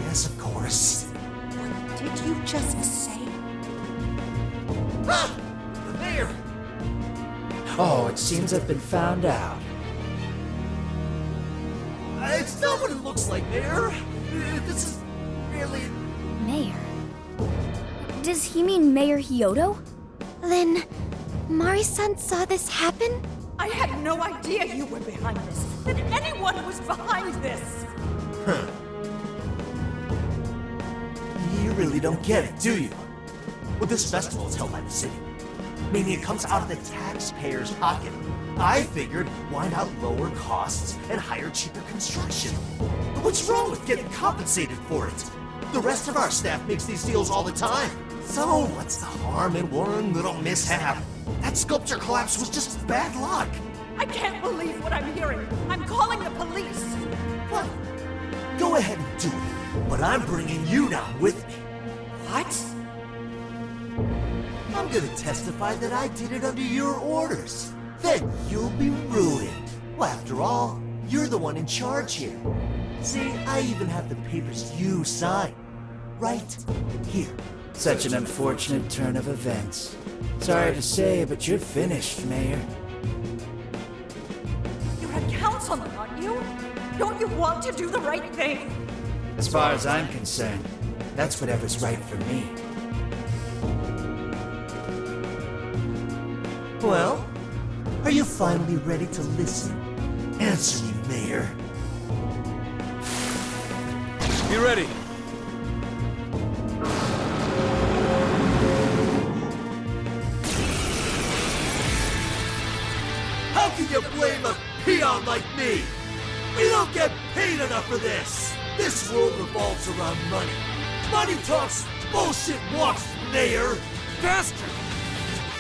Yes, of course. What did you just say? Ah! The mayor! Oh, it seems I've been found out. It's not what it looks like, Mayor. This is really... Mayor? Does he mean Mayor Hyodo? Then, Mari-san saw this happen? I had no idea you were behind this. That anyone was behind this. Huh. You really don't get it, do you? Well, this festival is held by the city, meaning it comes out of the taxpayer's pocket. I figured, why not lower costs and hire cheaper construction? But what's wrong with getting compensated for it? The rest of our staff makes these deals all the time. So what's the harm in one little mishap? That sculpture collapse was just bad luck. I can't believe what I'm hearing. I'm calling the police. What? Go ahead and do it, but I'm bringing you down with me. What? I'm gonna testify that I did it under your orders. Then you'll be ruined. Well, after all, you're the one in charge here. See, I even have the papers you signed. Right here. Such an unfortunate turn of events. Sorry to say, but you're finished, Mayor. You had counts on them, aren't you? Don't you want to do the right thing? As far as I'm concerned, that's whatever's right for me. Well, are you finally ready to listen? Answer me, Mayor. Be ready. How can you blame a peon like me? We don't get paid enough for this. This world revolves around money. Money talks, bullshit walks, Mayor. Bastard!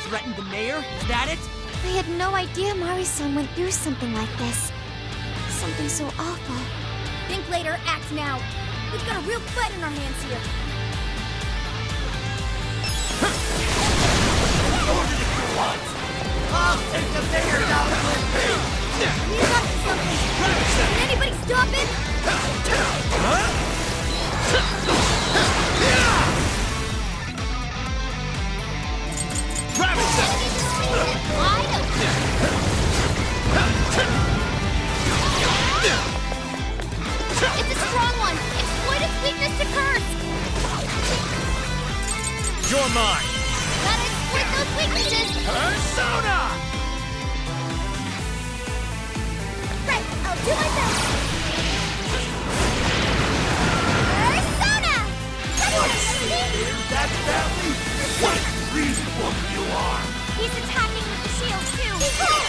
Threatened the mayor? Is that it? I had no idea Mari-san went through something like this. Something so awful. Think later, act now. We've got a real fight in our hands here. I'll take the mayor down with me. He's up to something. Can anybody stop it? Wide open. It's a strong one. Exploit its weakness to curse. You're mine. Gotta exploit those weaknesses. Persona! Right, I'll do my best. Persona! That family? What a reasonable you are! He's attacking with the shield, too.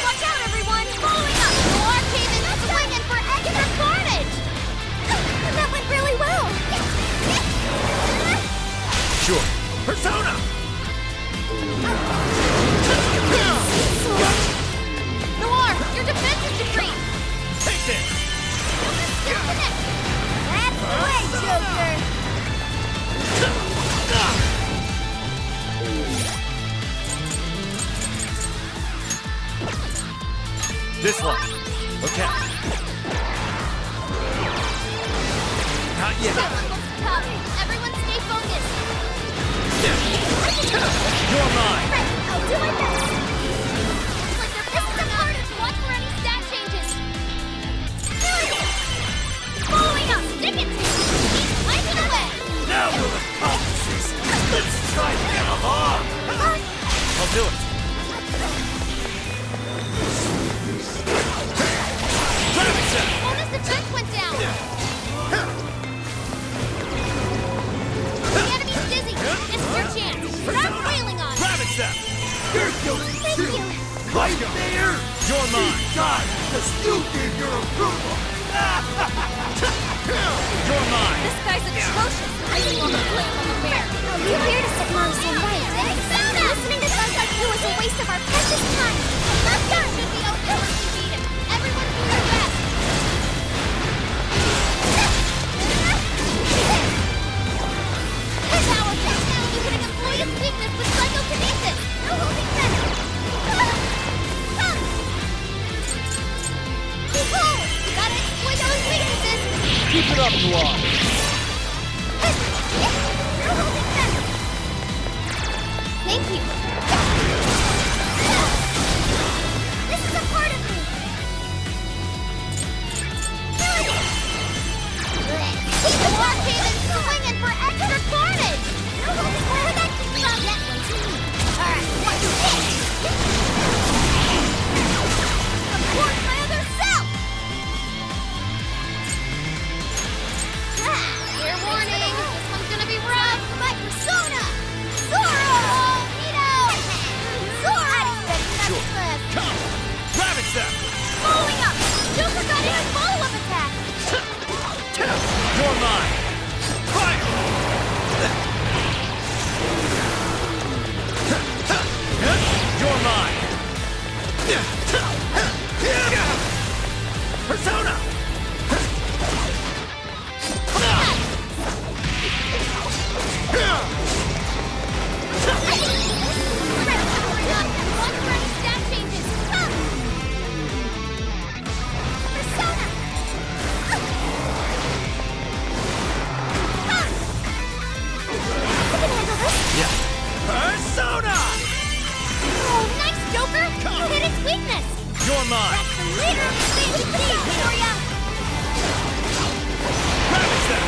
Watch out, everyone! Following up! War came in swinging for extra carnage! That went really well! Sure. Persona! Noir, your defense is decreased! Take this! That's right, Joker! This one. Okay. Not yet. That one looks tough. Everyone stay focused. You're mine. Right, I'll do my best. Looks like they're pressing them hard. Watch for any stat changes. Brilliant! Following up, stick it to. Keep wiping away. Now we're accomplices! Let's try to get along! I'll do it. You're mine. God, because you gave your approval. You're mine. This guy's atrocious. I just want to blame on the bear. You hear to set Morrison right. Listening to guys like you is a waste of our precious time. Let's go. Should be over once you beat him. Everyone do their best. Power check. You can exploit its weakness with psychokinesis. No holding back. Behold, you gotta exploit those weaknesses. Keep it up, Noir. No holding back. Thank you. This is a part of me. Keep the war cannon swinging for extra carnage. No holding back. Where that came from? That one's me. All right, what's this? Support my other self. Fair warning. This one's gonna be rough. My persona. Zoro! Nito! Zoro! Sure. Come. Rabbit step. Following up! Joker got in a follow-up attack! You're mine. Fire. You're mine. Persona. Persona! Oh, nice, Joker! You hit its weakness! You're mine. That's the leader of the Space Team for ya! Rabbit step.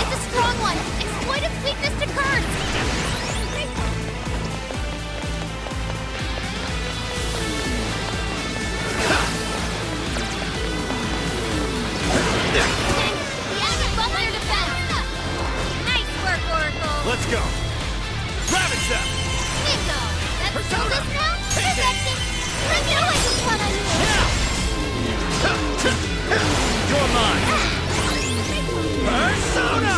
It's a strong one! Exploit its weakness to curse! We haven't bumped their defense! Nice work, Oracle! Let's go. Rabbit step. Bingo! That's Persona. this now? Protection! Bring it away, this one on you! You're mine. Persona.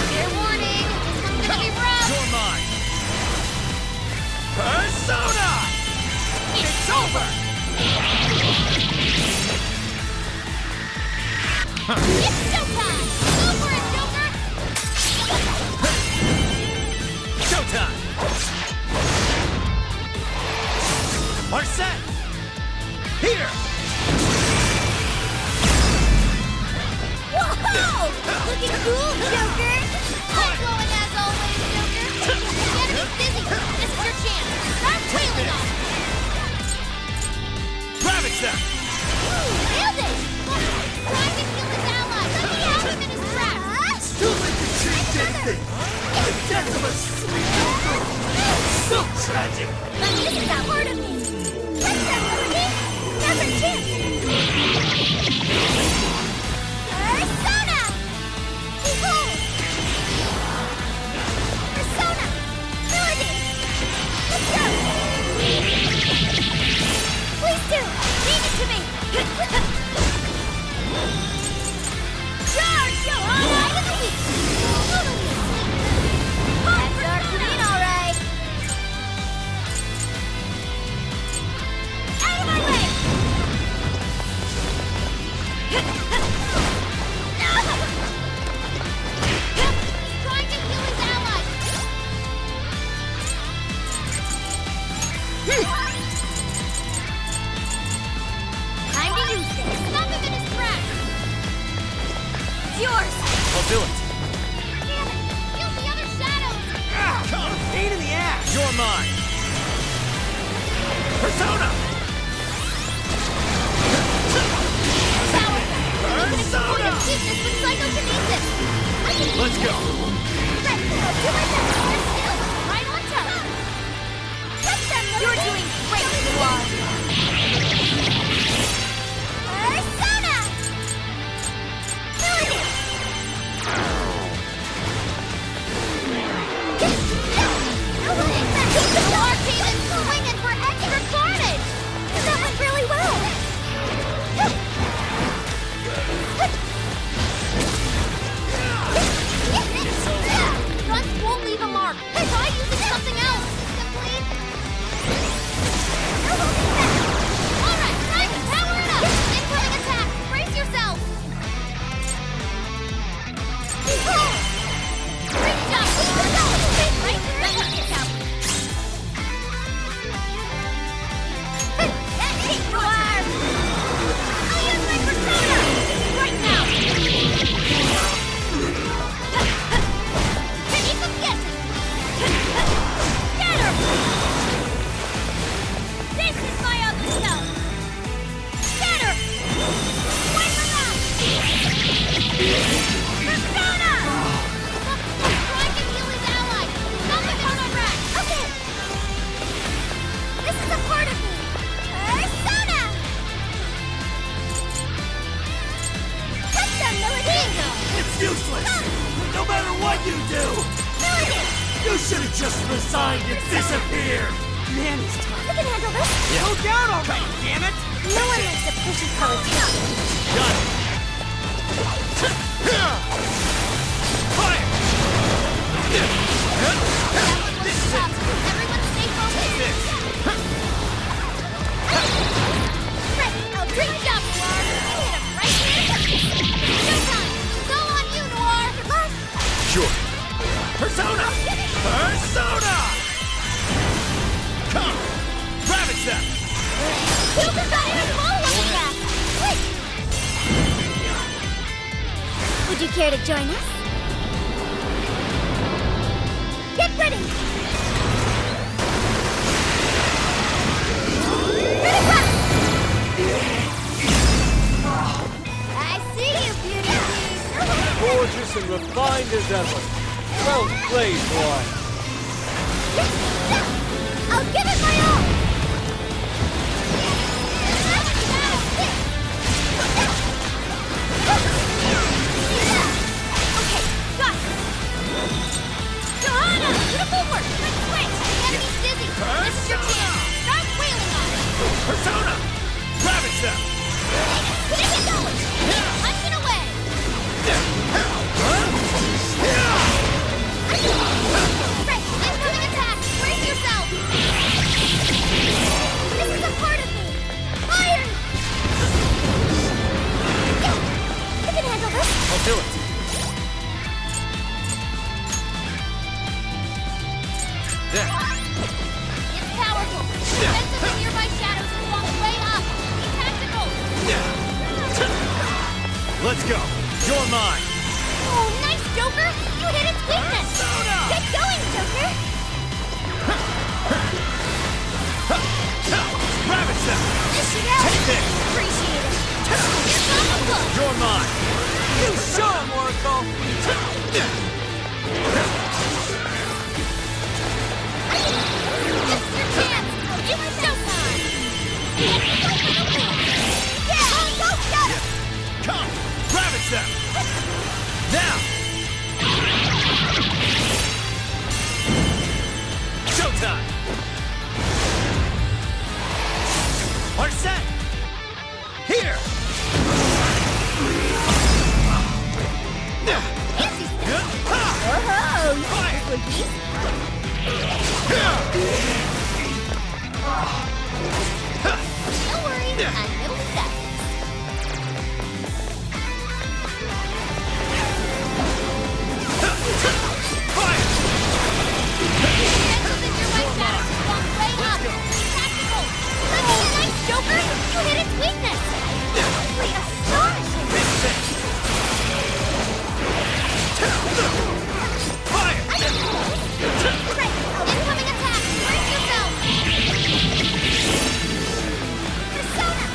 Fair warning! This one's gonna be rough! You're mine. Persona. It's over. It's showtime! Go for it, Joker! Showtime. Are set. Here. Whoa! Looking cool, Joker! Mind-blowing as always, Joker! The enemy's busy! This is your chance! Start wailing on him! Rabbit step. Nailed it! Trying to kill his allies! Let me have him in his tracks! Too late to change anything. The death of a sweet Joker. So tragic. But this is not part of me! Let's start moving! Now's our chance! Persona! Behold! Persona! Melody! Let's go! Please do! Leave it to me! Charge! Yo! Alright in the week! That's our queen, alright! Out of my way! He's trying to heal his allies! Time to use this! Stop him in his tracks! It's yours! I'll do it. Damn it! Kill the other shadows! Pain in the ass. You're mine. Persona. Power! You can exploit its weakness with psychokinesis! I can Let's go. Right, do my best! You're still right on top! Touch them! You're doing just resign to disappear! Man, it's tough. I can handle this. Go down already, damn it! No one likes a pushy politician. Got it! Fire! This is it. Everyone stay focused. Right, great job, Noir. You hit him right here. Showtime. It's all on you, Noir. Good luck. Sure. Persona! Persona! Come! Ravage them! Joker got in a follow-up attack. Quick! Would you care to join us? Get ready! I see you, Beauty Beast! Gorgeous and refined as ever. Well played, boy. I'll give it my all! Okay, got it! Johanna! Beautiful work! Quick switch! The enemy's dizzy! This is your chance! Start wailing on it! Persona! Ravage them! Keep it going! Punching away! Right, incoming attack! Brace yourself! This is a part of me! Fire! Yeah, I can handle this! I'll do it! There! It's powerful! Defensive and nearby shadows is long way up! Be tactical! Let's go! You're mine! Oh, nice, Joker! You hit its weakness! Get going, Joker! Ravage them! This should help! Take this! Appreciate it! Here's off the book! You're mine! You show him, Mariko! This is your chance! It's showtime! Yeah! Go, get it! Come! Ravage them! Now! Showtime! Are set! Here! Oh, Fire! Don't worry, I know we got this. Fire! Defensive and nearby shadows is long way up! Be tactical! Nice, Joker! You hit its weakness! Simply astonishing! Fire! Right, incoming attack! Brace yourself! Persona!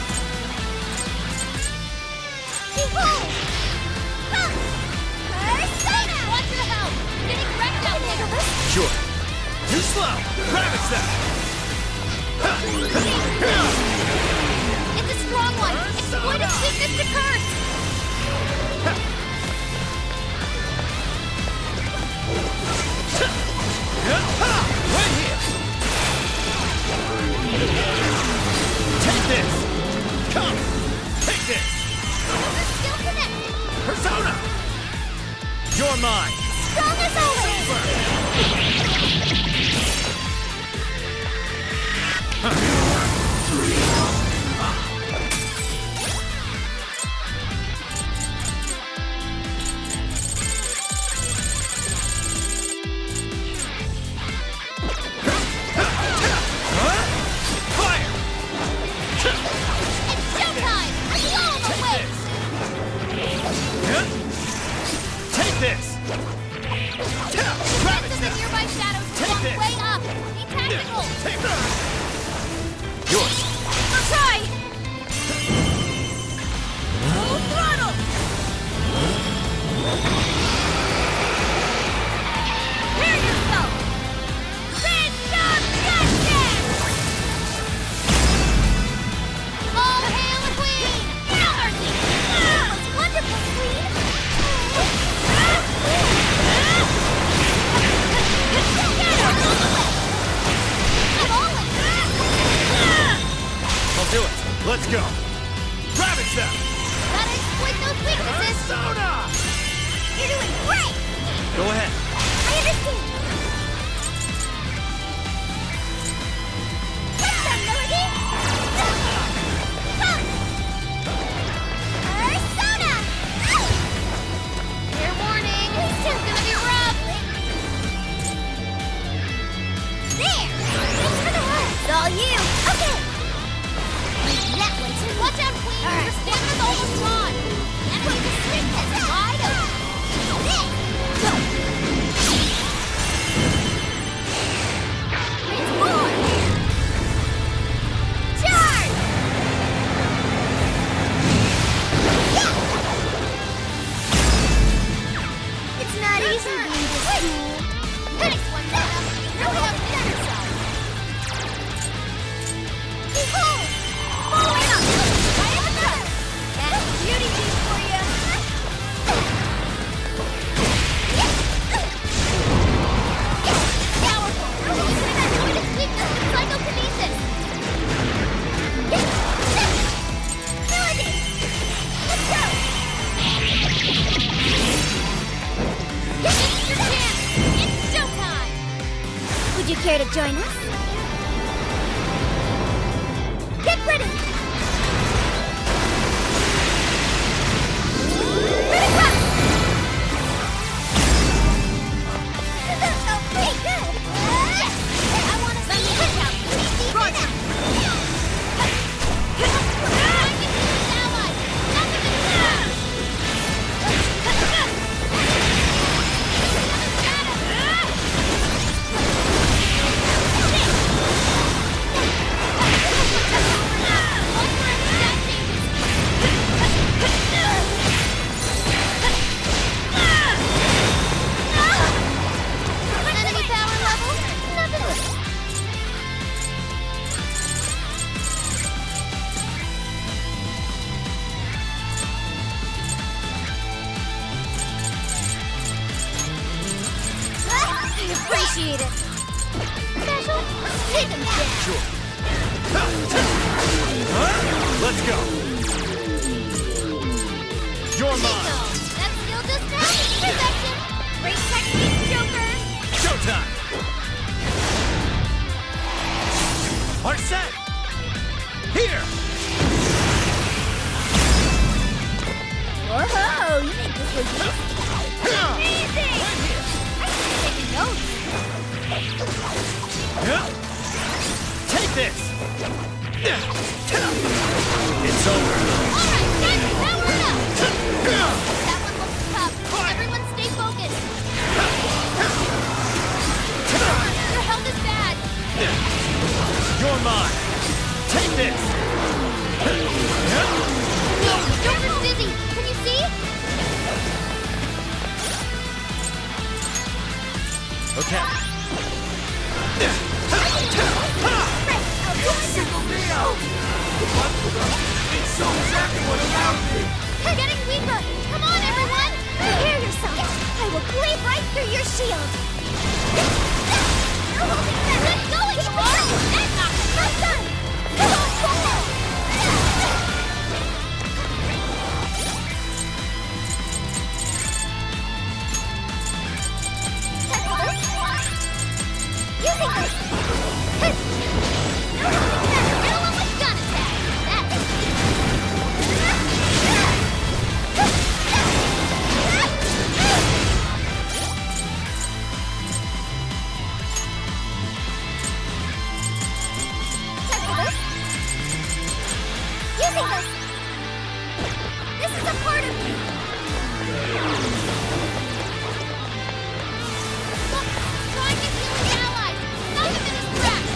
Let's go. Ravage them. Gotta exploit those weaknesses. Persona! You're doing great. Go ahead. I understand. What's up, Melody? Persona! Fair warning, this two's gonna be rough. There! Thanks for the work. It's all you. Okay. That one too. Watch out, Queen. Your stamina's almost gone. That one's a swing that's wide open. This! Go! Transform! Charge! Yeah! It's not easy being this cool. Finish one, Nana. Really outdid yourself. Behold! Following up! Right on the That's beauty beast for you. Powerful! You can exploit its weakness with psychokinesis. Melody! Let's go! This is your chance! It's showtime! Would you care to join us? Get ready! Mariko! That's so pretty good! I want to see you push out! Roger! Enemy power level? Nothing. I appreciate it. Special? Take him down. Sure. Let's go. You're mine. That's still just perception. Great technique, Joker. Showtime. Are set. Here. Whoa, you make this look easy. Amazing! I should have taken notes. Take this. It's over. Alright, guys, power it up! That one looks tough. Everyone stay focused. Your health is bad. You're mine. Take this. Joker's dizzy. Can you see? Okay. Single me out! It's so exactly what allowed me! You're getting weaker! Come on, everyone! Prepare yourself! I will cleave right through your shield! You're holding that! Get going, Thor! And not done! Using this! This is a part of me! Look! Trying to heal his allies! Knock him in his tracks!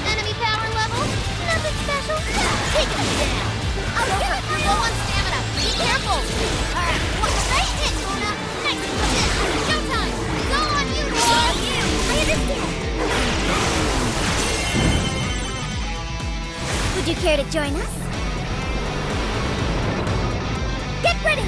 Enemy power level? Nothing special? Take him down! Oh, you're low on stamina! Be careful! Alright, what's right hit, Luna? Nice! Showtime! It's all on you, Luna! All you! I understand! Would you care to join us? Get ready!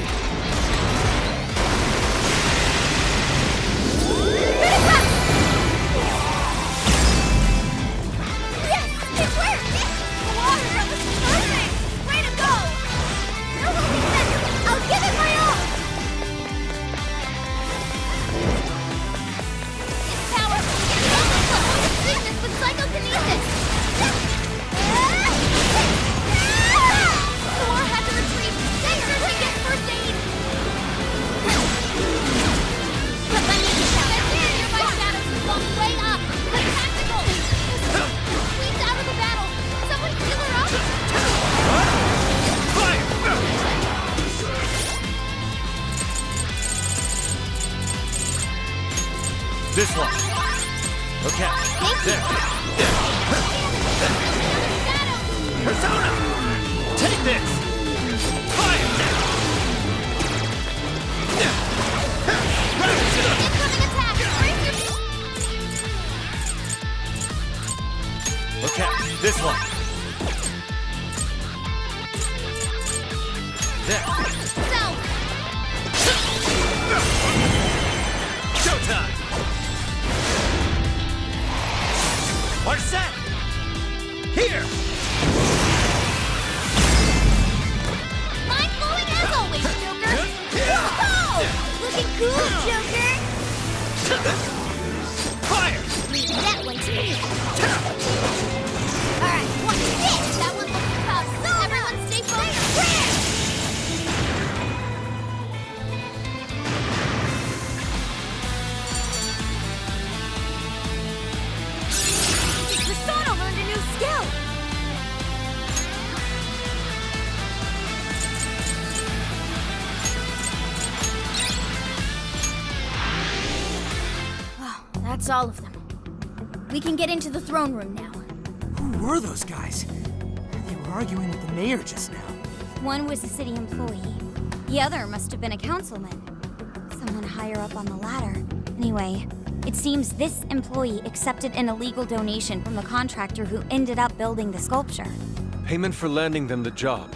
This one. Okay. There. Persona! Take this! Fire! Okay, this one. There. Showtime! We're set! Here! Mind-blowing as always, Joker! Whoa! Looking cool, Joker! Fire! Leave that one to me! Alright, watch this! That one looks tough. Everyone stay focused! Persona learned a new skill! That's all of them. We can get into the throne room now. Who were those guys? They were arguing with the mayor just now. One was a city employee. The other must have been a councilman. Someone higher up on the ladder. Anyway, it seems this employee accepted an illegal donation from the contractor who ended up building the sculpture. Payment for landing them the job.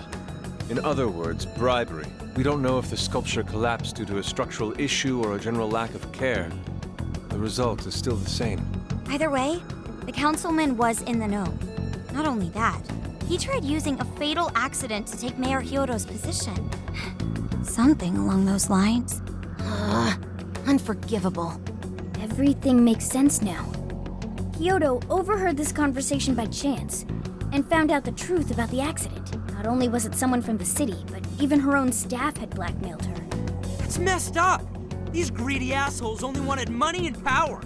In other words, bribery. We don't know if the sculpture collapsed due to a structural issue or a general lack of care. The result is still the same. Either way, the councilman was in the know. Not only that, he tried using a fatal accident to take Mayor Hyodo's position. Something along those lines. Unforgivable. Everything makes sense now. Hyodo overheard this conversation by chance and found out the truth about the accident. Not only was it someone from the city, but even her own staff had blackmailed her. That's messed up! These greedy assholes only wanted money and power.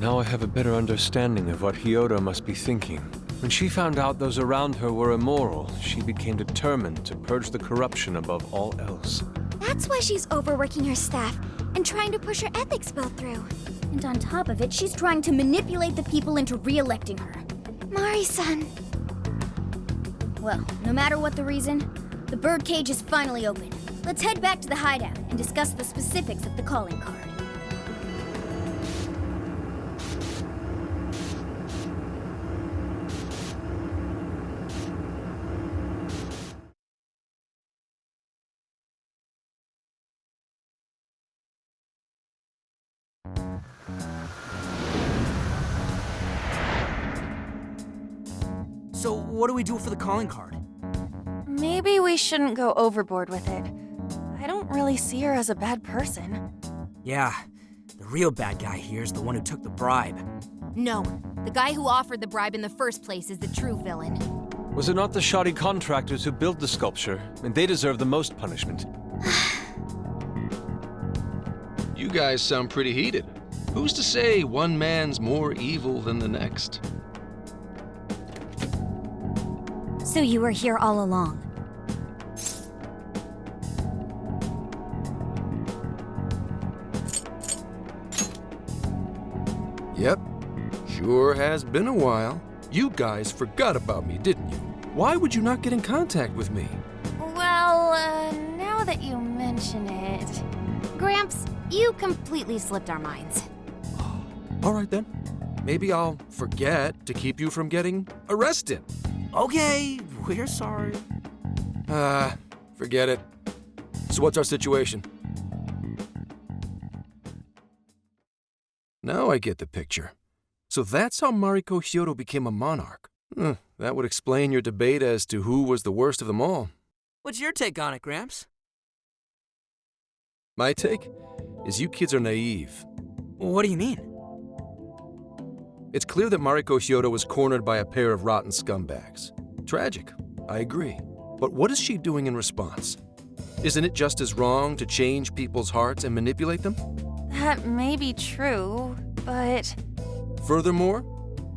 Now I have a better understanding of what Hyodo must be thinking. When she found out those around her were immoral, she became determined to purge the corruption above all else. That's why she's overworking her staff and trying to push her ethics bill through. And on top of it, she's trying to manipulate the people into re-electing her. Mari-san. Well, no matter what the reason, the birdcage is finally open. Let's head back to the hideout and discuss the specifics of the calling card. So, what do we do for the calling card? Maybe we shouldn't go overboard with it. I don't really see her as a bad person. Yeah, the real bad guy here is the one who took the bribe. No, the guy who offered the bribe in the first place is the true villain. Was it not the shoddy contractors who built the sculpture? And they deserve the most punishment. You guys sound pretty heated. Who's to say one man's more evil than the next? So you were here all along. Yep. Sure has been a while. You guys forgot about me, didn't you? Why would you not get in contact with me? Well, now that you mention it... Gramps, you completely slipped our minds. All right then. Maybe I'll forget to keep you from getting arrested. Okay, we're sorry. Forget it. So what's our situation? Now I get the picture. So that's how Mariko Hyodo became a monarch. That would explain your debate as to who was the worst of them all. What's your take on it, Gramps? My take is you kids are naive. What do you mean? It's clear that Mariko Hyodo was cornered by a pair of rotten scumbags. Tragic, I agree. But what is she doing in response? Isn't it just as wrong to change people's hearts and manipulate them? That may be true, but... Furthermore,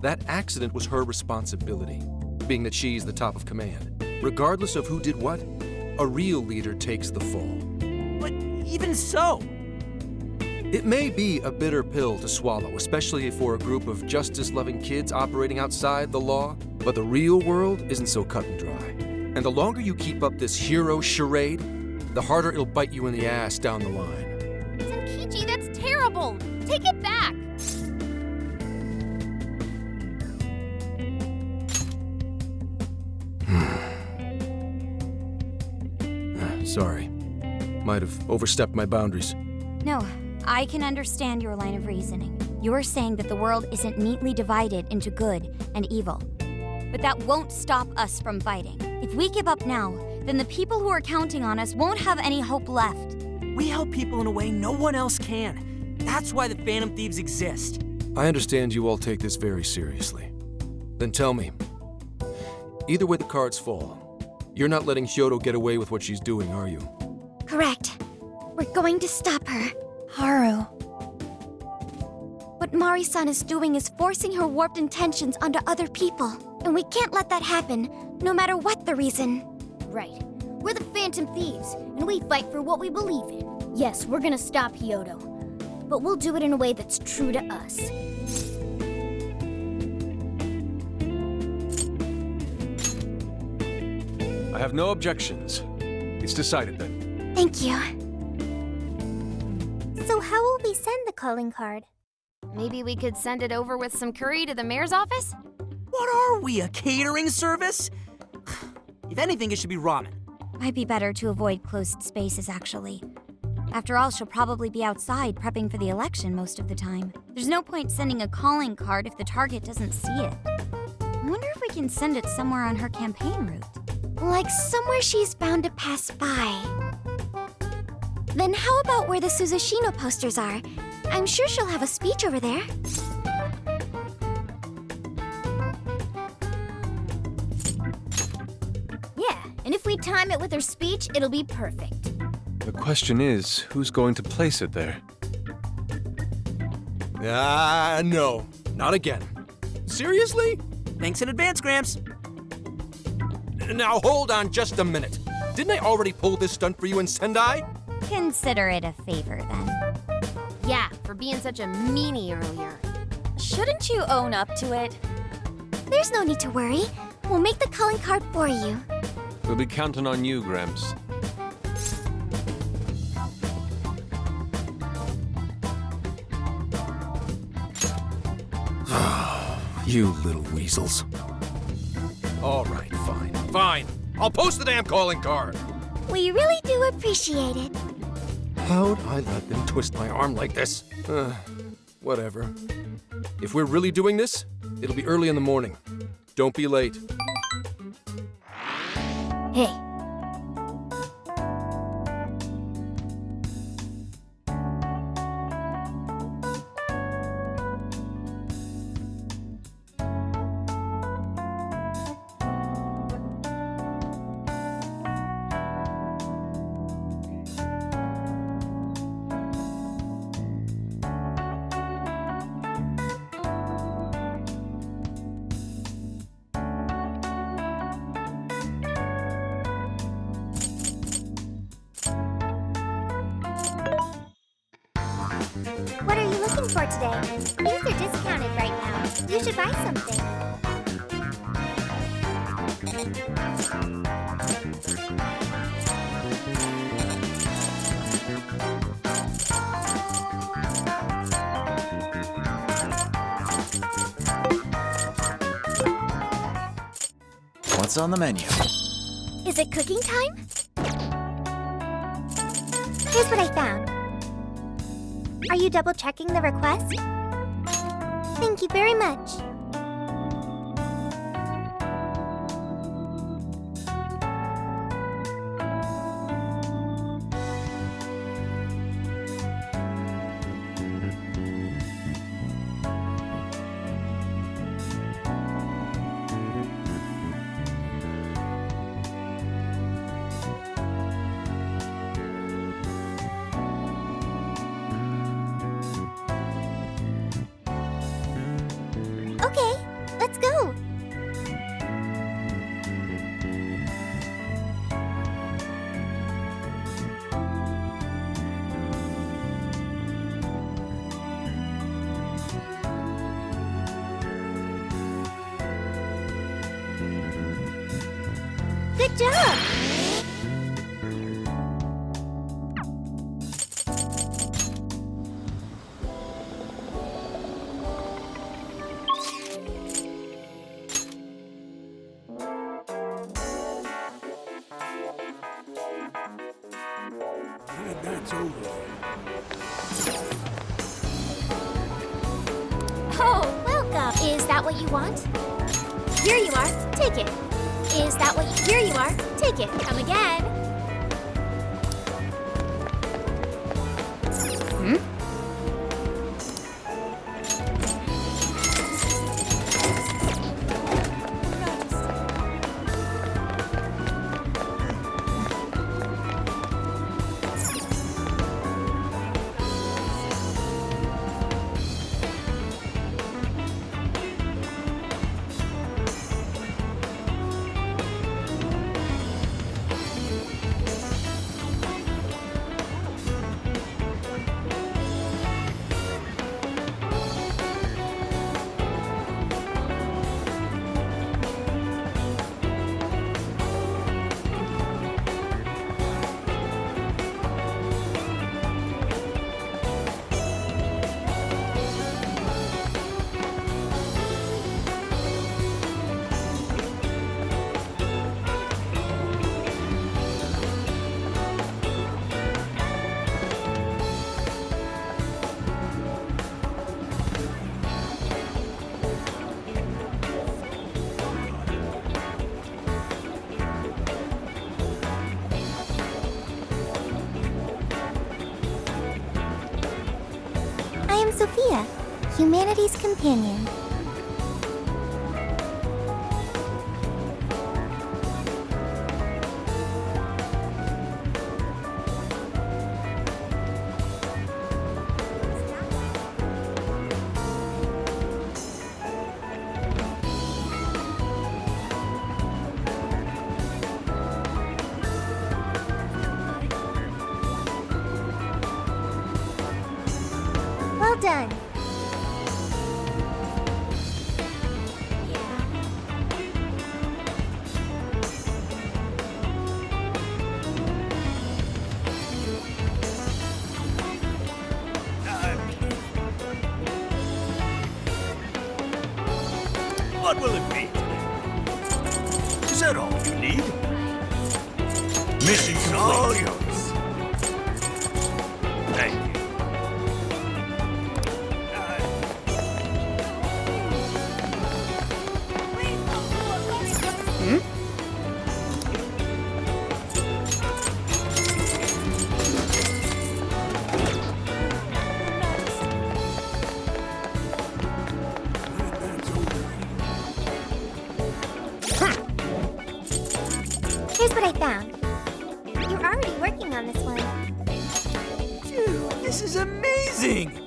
that accident was her responsibility, being that she's the top of command. Regardless of who did what, a real leader takes the fall. But even so... It may be a bitter pill to swallow, especially for a group of justice-loving kids operating outside the law, but the real world isn't so cut and dry. And the longer you keep up this hero charade, the harder it'll bite you in the ass down the line. Tenkichi, that's terrible! Take it back! Sorry. Might have overstepped my boundaries. No, I can understand your line of reasoning. You're saying that the world isn't neatly divided into good and evil. But that won't stop us from fighting. If we give up now, then the people who are counting on us won't have any hope left. We help people in a way no one else can. That's why the Phantom Thieves exist. I understand you all take this very seriously. Then tell me, either way the cards fall, you're not letting Hyodo get away with what she's doing, are you? Correct. We're going to stop her. Haru. What Mari-san is doing is forcing her warped intentions onto other people. And we can't let that happen, no matter what the reason. Right. We're the Phantom Thieves, and we fight for what we believe in. Yes, we're gonna stop Hyodo. But we'll do it in a way that's true to us. I have no objections. It's decided then. Thank you. So how will we send the calling card? Maybe we could send it over with some curry to the mayor's office? What are we, a catering service? If anything, it should be ramen. Might be better to avoid closed spaces, actually. After all, she'll probably be outside prepping for the election most of the time. There's no point sending a calling card if the target doesn't see it. I wonder if we can send it somewhere on her campaign route. Like somewhere she's bound to pass by. Then how about where the Suzushino posters are? I'm sure she'll have a speech over there. Yeah, and if we time it with her speech, it'll be perfect. The question is, who's going to place it there? No. Not again. Seriously? Thanks in advance, Gramps. Now hold on just a minute. Didn't I already pull this stunt for you in Sendai? Consider it a favor, then. Yeah, for being such a meanie earlier. Shouldn't you own up to it? There's no need to worry. We'll make the calling card for you. We'll be counting on you, Gramps. You little weasels. All right, fine. I'll post the damn calling card. We really do appreciate it. How'd I let them twist my arm like this? Whatever. If we're really doing this, it'll be early in the morning. Don't be late. Hey. What are you looking for today? These are discounted right now. You should buy something. What's on the menu? Is it cooking time? Here's what I found. Are you double checking the request? Thank you very much. Okay, let's go. Good job! That's over. Oh, welcome. Is that what you want? Here you are. Take it. Is that what you... Here you are. Take it. Come again. I am Sophia, humanity's companion. Well done. What will it be today? Is that all you need? Mission's all yours. Thank you. Here's what I found. You're already working on this one. Dude, this is amazing!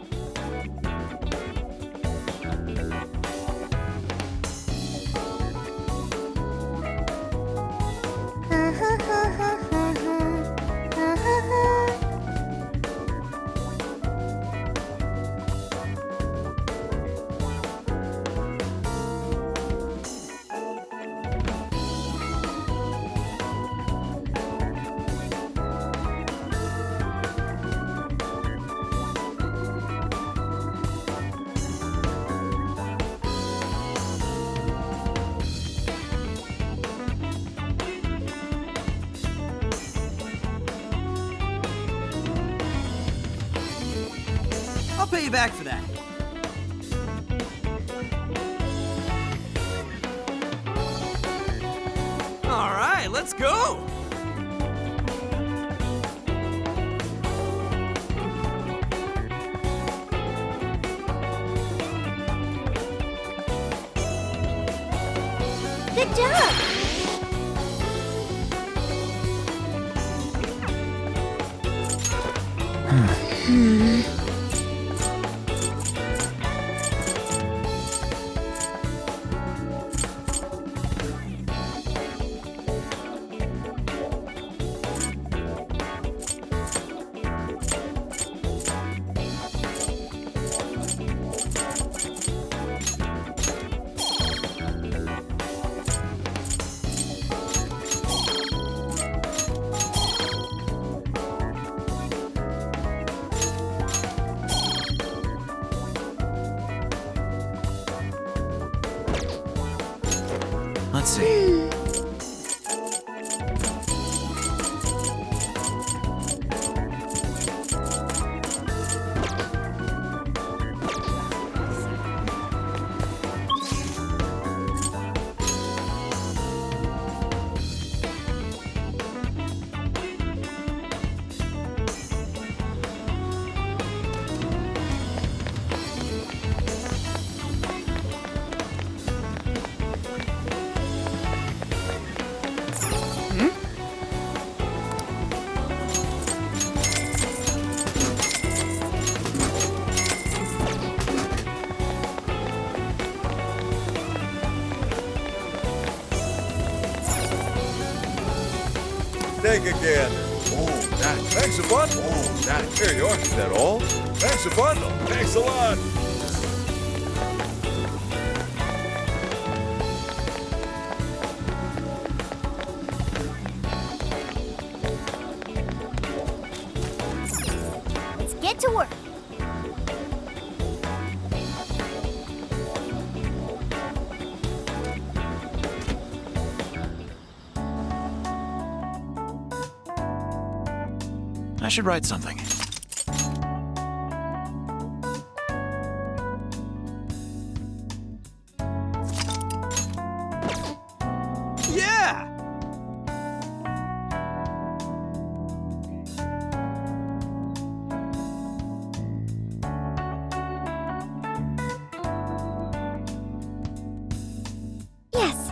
I'll pay you back for that. All right, let's go. Good job! Let's see. Take again. Oh, that. Thanks a bundle. Oh, that. Here you are. Is that all? Thanks a bundle. Thanks a lot. Let's get to work. I should write something. Yeah! Yes.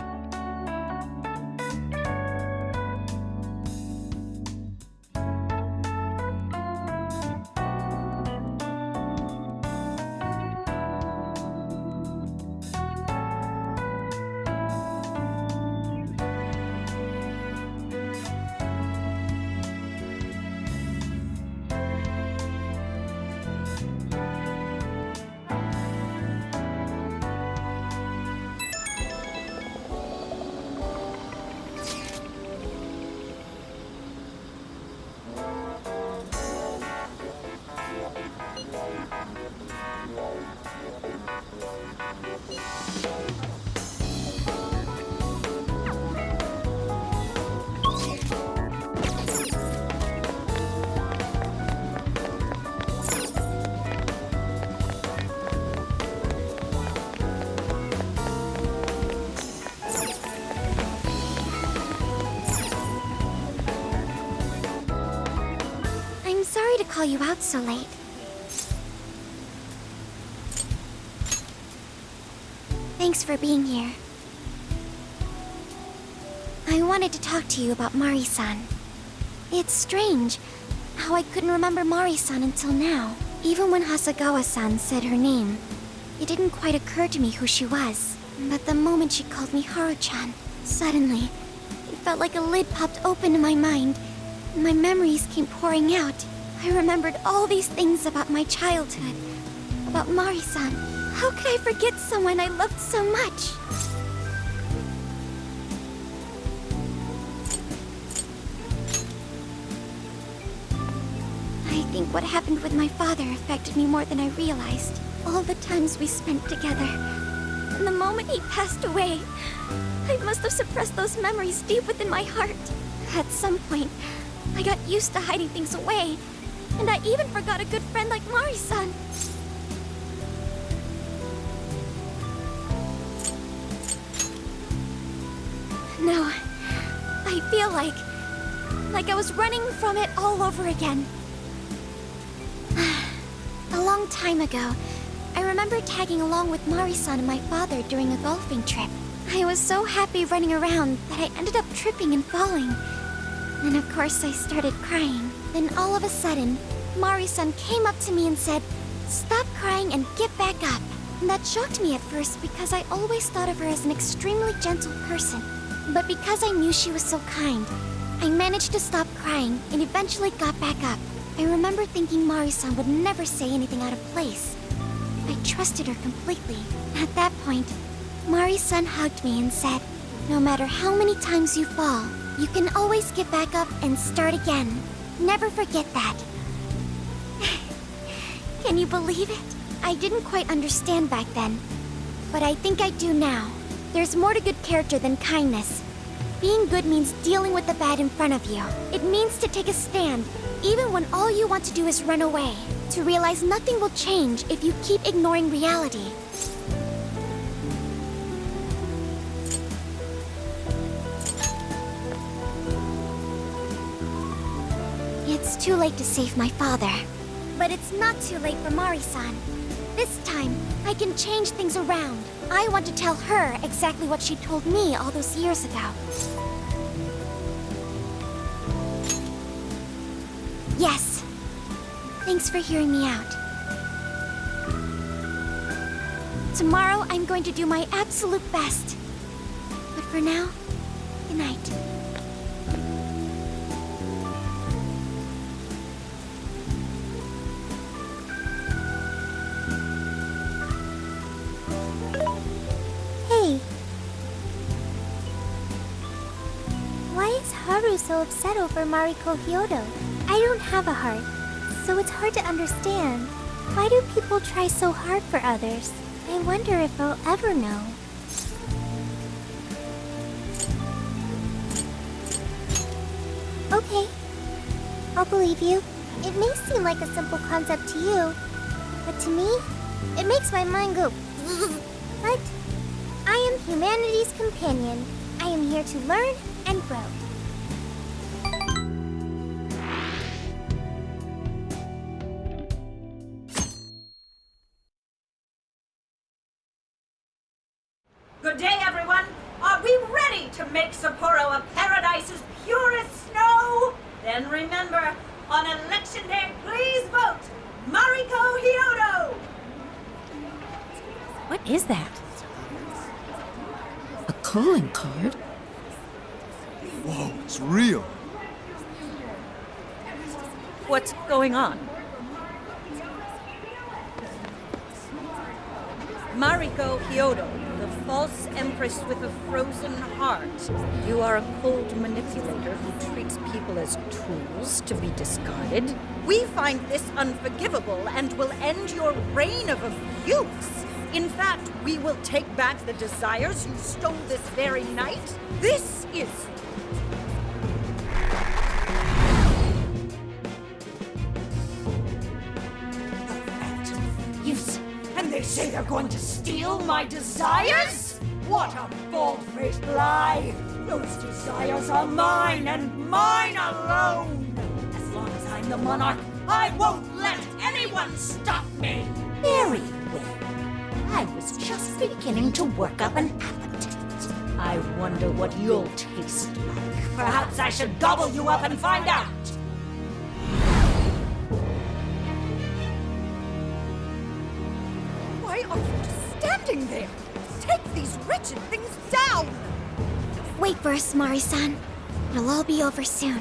I'm sorry to call you out so late. Thanks for being here. I wanted to talk to you about Mari-san. It's strange how I couldn't remember Mari-san until now. Even when Hasagawa-san said her name, it didn't quite occur to me who she was. But the moment she called me Haru-chan, suddenly, it felt like a lid popped open in my mind. My memories came pouring out. I remembered all these things about my childhood, about Mari-san. How could I forget someone I loved so much? I think what happened with my father affected me more than I realized. All the times we spent together. And the moment he passed away, I must have suppressed those memories deep within my heart. At some point, I got used to hiding things away, and I even forgot a good friend like Mari-san. No, I feel like I was running from it all over again. A long time ago, I remember tagging along with Mari-san and my father during a golfing trip. I was so happy running around that I ended up tripping and falling. And of course I started crying. Then all of a sudden, Mari-san came up to me and said, "Stop crying and get back up." And that shocked me at first because I always thought of her as an extremely gentle person. But because I knew she was so kind, I managed to stop crying and eventually got back up. I remember thinking Mari-san would never say anything out of place. I trusted her completely. At that point, Mari-san hugged me and said, "No matter how many times you fall, you can always get back up and start again. Never forget that." Can you believe it? I didn't quite understand back then, but I think I do now. There's more to good character than kindness. Being good means dealing with the bad in front of you. It means to take a stand, even when all you want to do is run away. To realize nothing will change if you keep ignoring reality. It's too late to save my father. But it's not too late for Mari-san. This time, I can change things around. I want to tell her exactly what she told me all those years ago. Yes. Thanks for hearing me out. Tomorrow, I'm going to do my absolute best. But for now, good night. Hey. Why is Haru so upset over Mariko Hyodo? I don't have a heart, so it's hard to understand. Why do people try so hard for others? I wonder if I'll ever know. Okay, I'll believe you. It may seem like a simple concept to you, but to me, it makes my mind go. But I am humanity's companion. I am here to learn and grow. Good day, everyone. Are we ready to make Sapporo a paradise as pure as snow? Then remember, on election day, please vote Mariko Hyodo! What is that? A calling card? Whoa, it's real. What's going on? Mariko Hyodo, the false empress with a frozen heart. You are a cold manipulator who treats people as tools to be discarded. We find this unforgivable and will end your reign of abuse. In fact, we will take back the desires you stole this very night. This is... And they say they're going to steal my desires? What a bald-faced lie! Those desires are mine and mine alone! As long as I'm the monarch, I won't let anyone stop me! Very well. I was just beginning to work up an appetite. I wonder what you'll taste like. Perhaps I should gobble you up and find out! Why are you just standing there? Take these wretched things down! Wait for us, Mari-san. It'll all be over soon.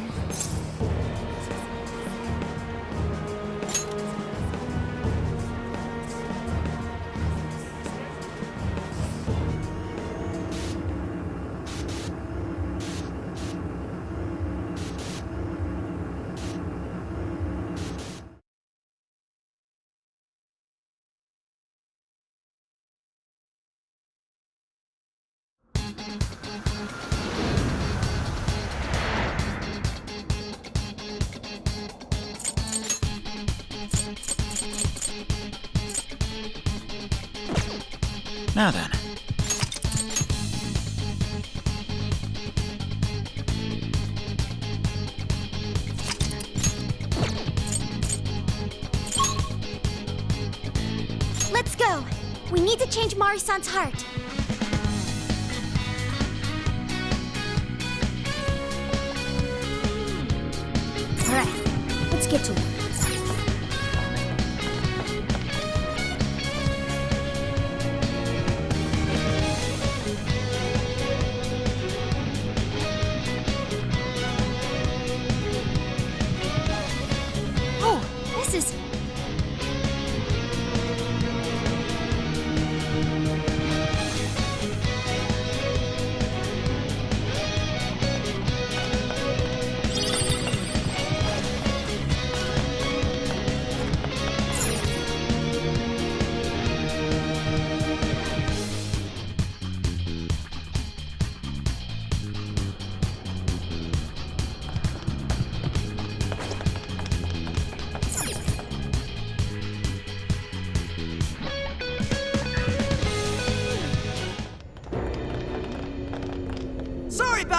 Now then. Let's go! We need to change Mari-san's heart. Alright, let's get to work.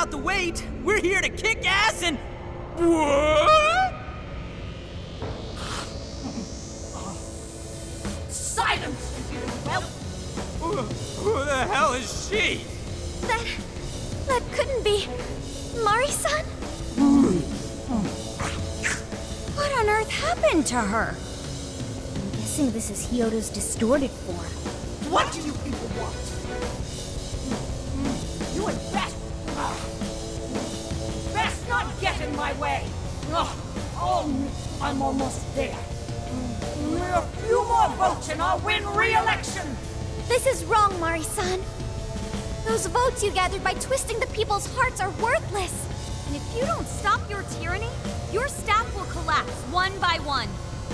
about the wait. We're here to kick ass and... What? Silence, if you will. Who the hell is she? That couldn't be... Mari-san? What on earth happened to her? I'm guessing this is Hyodo's distorted form. What do you people want? You had best... best not get in my way. I'm almost there. A few more votes and I'll win re-election. This is wrong, Mari-san. Those votes you gathered by twisting the people's hearts are worthless. And if you don't stop your tyranny, your staff will collapse one by one.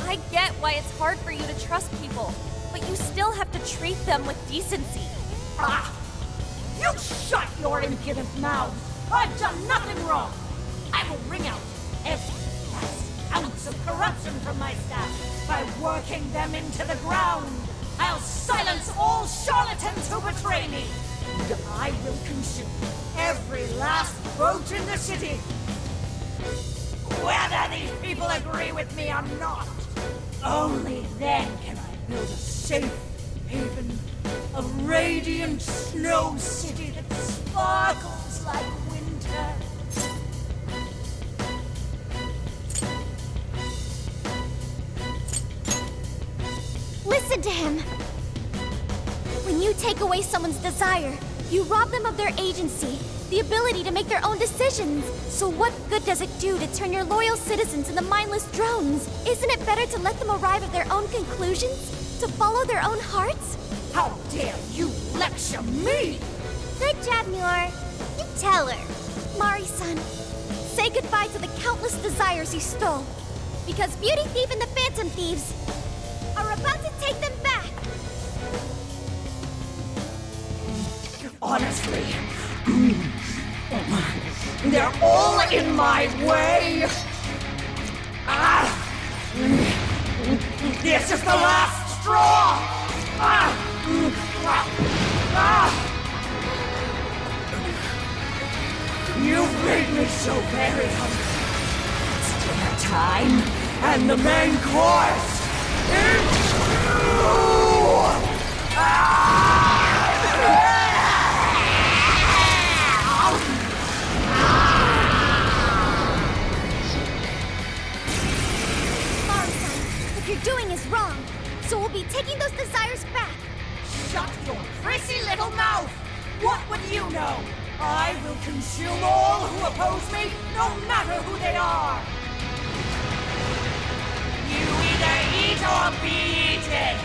I get why it's hard for you to trust people, but you still have to treat them with decency. You shut your impudent mouths! I've done nothing wrong! I will wring out every last ounce of corruption from my staff by working them into the ground! I'll silence all charlatans who betray me! And I will consume every last vote in the city! Whether these people agree with me or not! Only then can I build a safe haven, a radiant snow city that sparkles like winter. Listen to him. When you take away someone's desire, you rob them of their agency, the ability to make their own decisions. So what good does it do to turn your loyal citizens into mindless drones? Isn't it better to let them arrive at their own conclusions? To follow their own hearts? How dare you lecture me! Good job, Muir. You tell her. Mari-san, say goodbye to the countless desires you stole. Because Beauty Thief and the Phantom Thieves are about to take them back. Honestly, they're all in my way. This is the last straw. You've made me so very hungry. It's dinner time, and the main course is Mari-san, what you're doing is wrong. So we'll be taking those desires back. Shut your prissy little mouth! What would you know? I will consume all who oppose me, no matter who they are! You either eat or be eaten!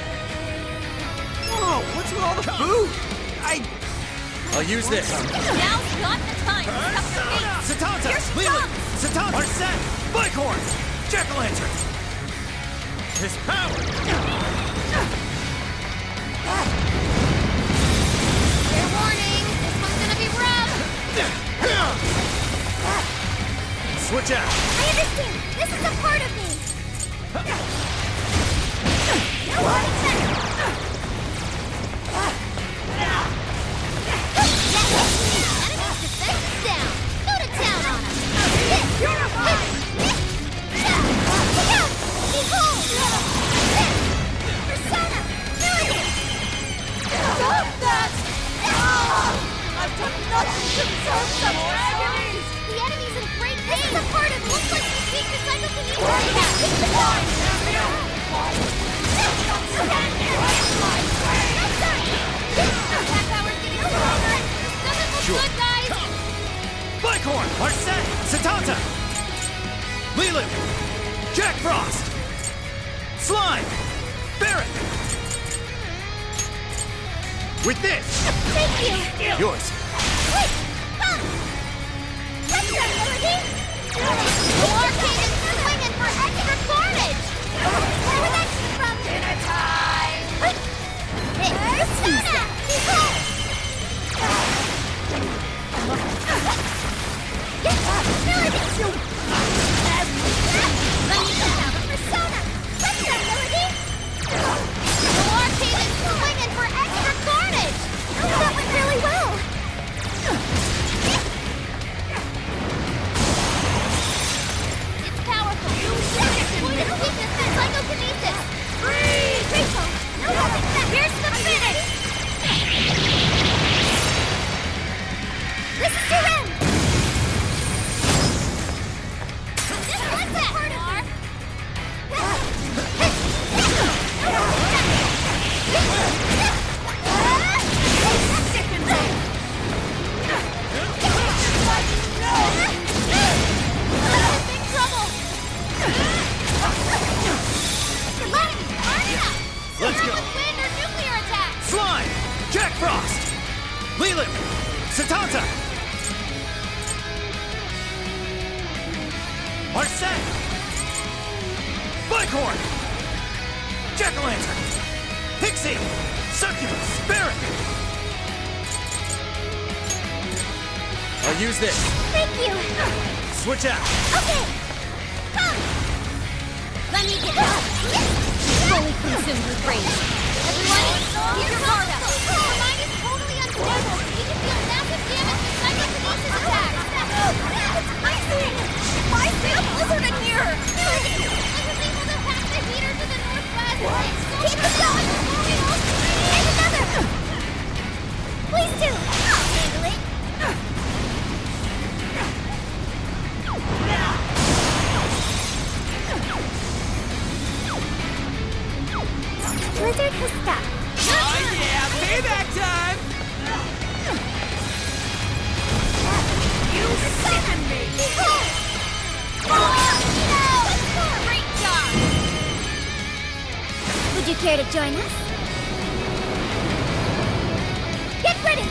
Whoa, what's with all the food? I'll use this. Now's not the time to stuff your face. Satanta! You're Leland! stuck. Satanta! Arsene! Bighorn! Jack-o'-lantern! His power! Fair warning, this one's gonna be rough. Switch out! I understand. This is a part of me. No one Enemy's defense is down. Go to town on him. You're a Behold! Persona! Ability! Stop that! I've done nothing to deserve such agony! The enemy's in great pain! This is a part of me! Looks like the weak recycle can use Why? Sure. Bighorn! Arsene! Satanta! Leland! Jack Frost! Slime! Barret! With this! Thank you! Yours! Wait! Come! That's your ability! Arcade is swinging for extra carnage! Where would that come from? Dinner time! Persona! Behold! Ability! Let me get out of Persona! That's your ability! Arcade is swinging for extra carnage! That went really well! Lilith! Satanta! Arsene! Bighorn! Jack-o'-lantern! Pixie! Succubus! Spirit! I'll use this. Thank you. Switch out! Okay. Come. Let me get fully consumed with rage. Everyone, keep your guard up. Your mind is totally unstable. You can feel massive damage from psychokinesis attacks. It's icing. Why is there a blizzard in here? I was able to hack the heater to the northwest. Keep it going. And another. Please do. I'll handle it. Blizzard has stopped. Oh yeah, payback time! You sicken me! Oh, no! Great job! Would you care to join us? Get ready!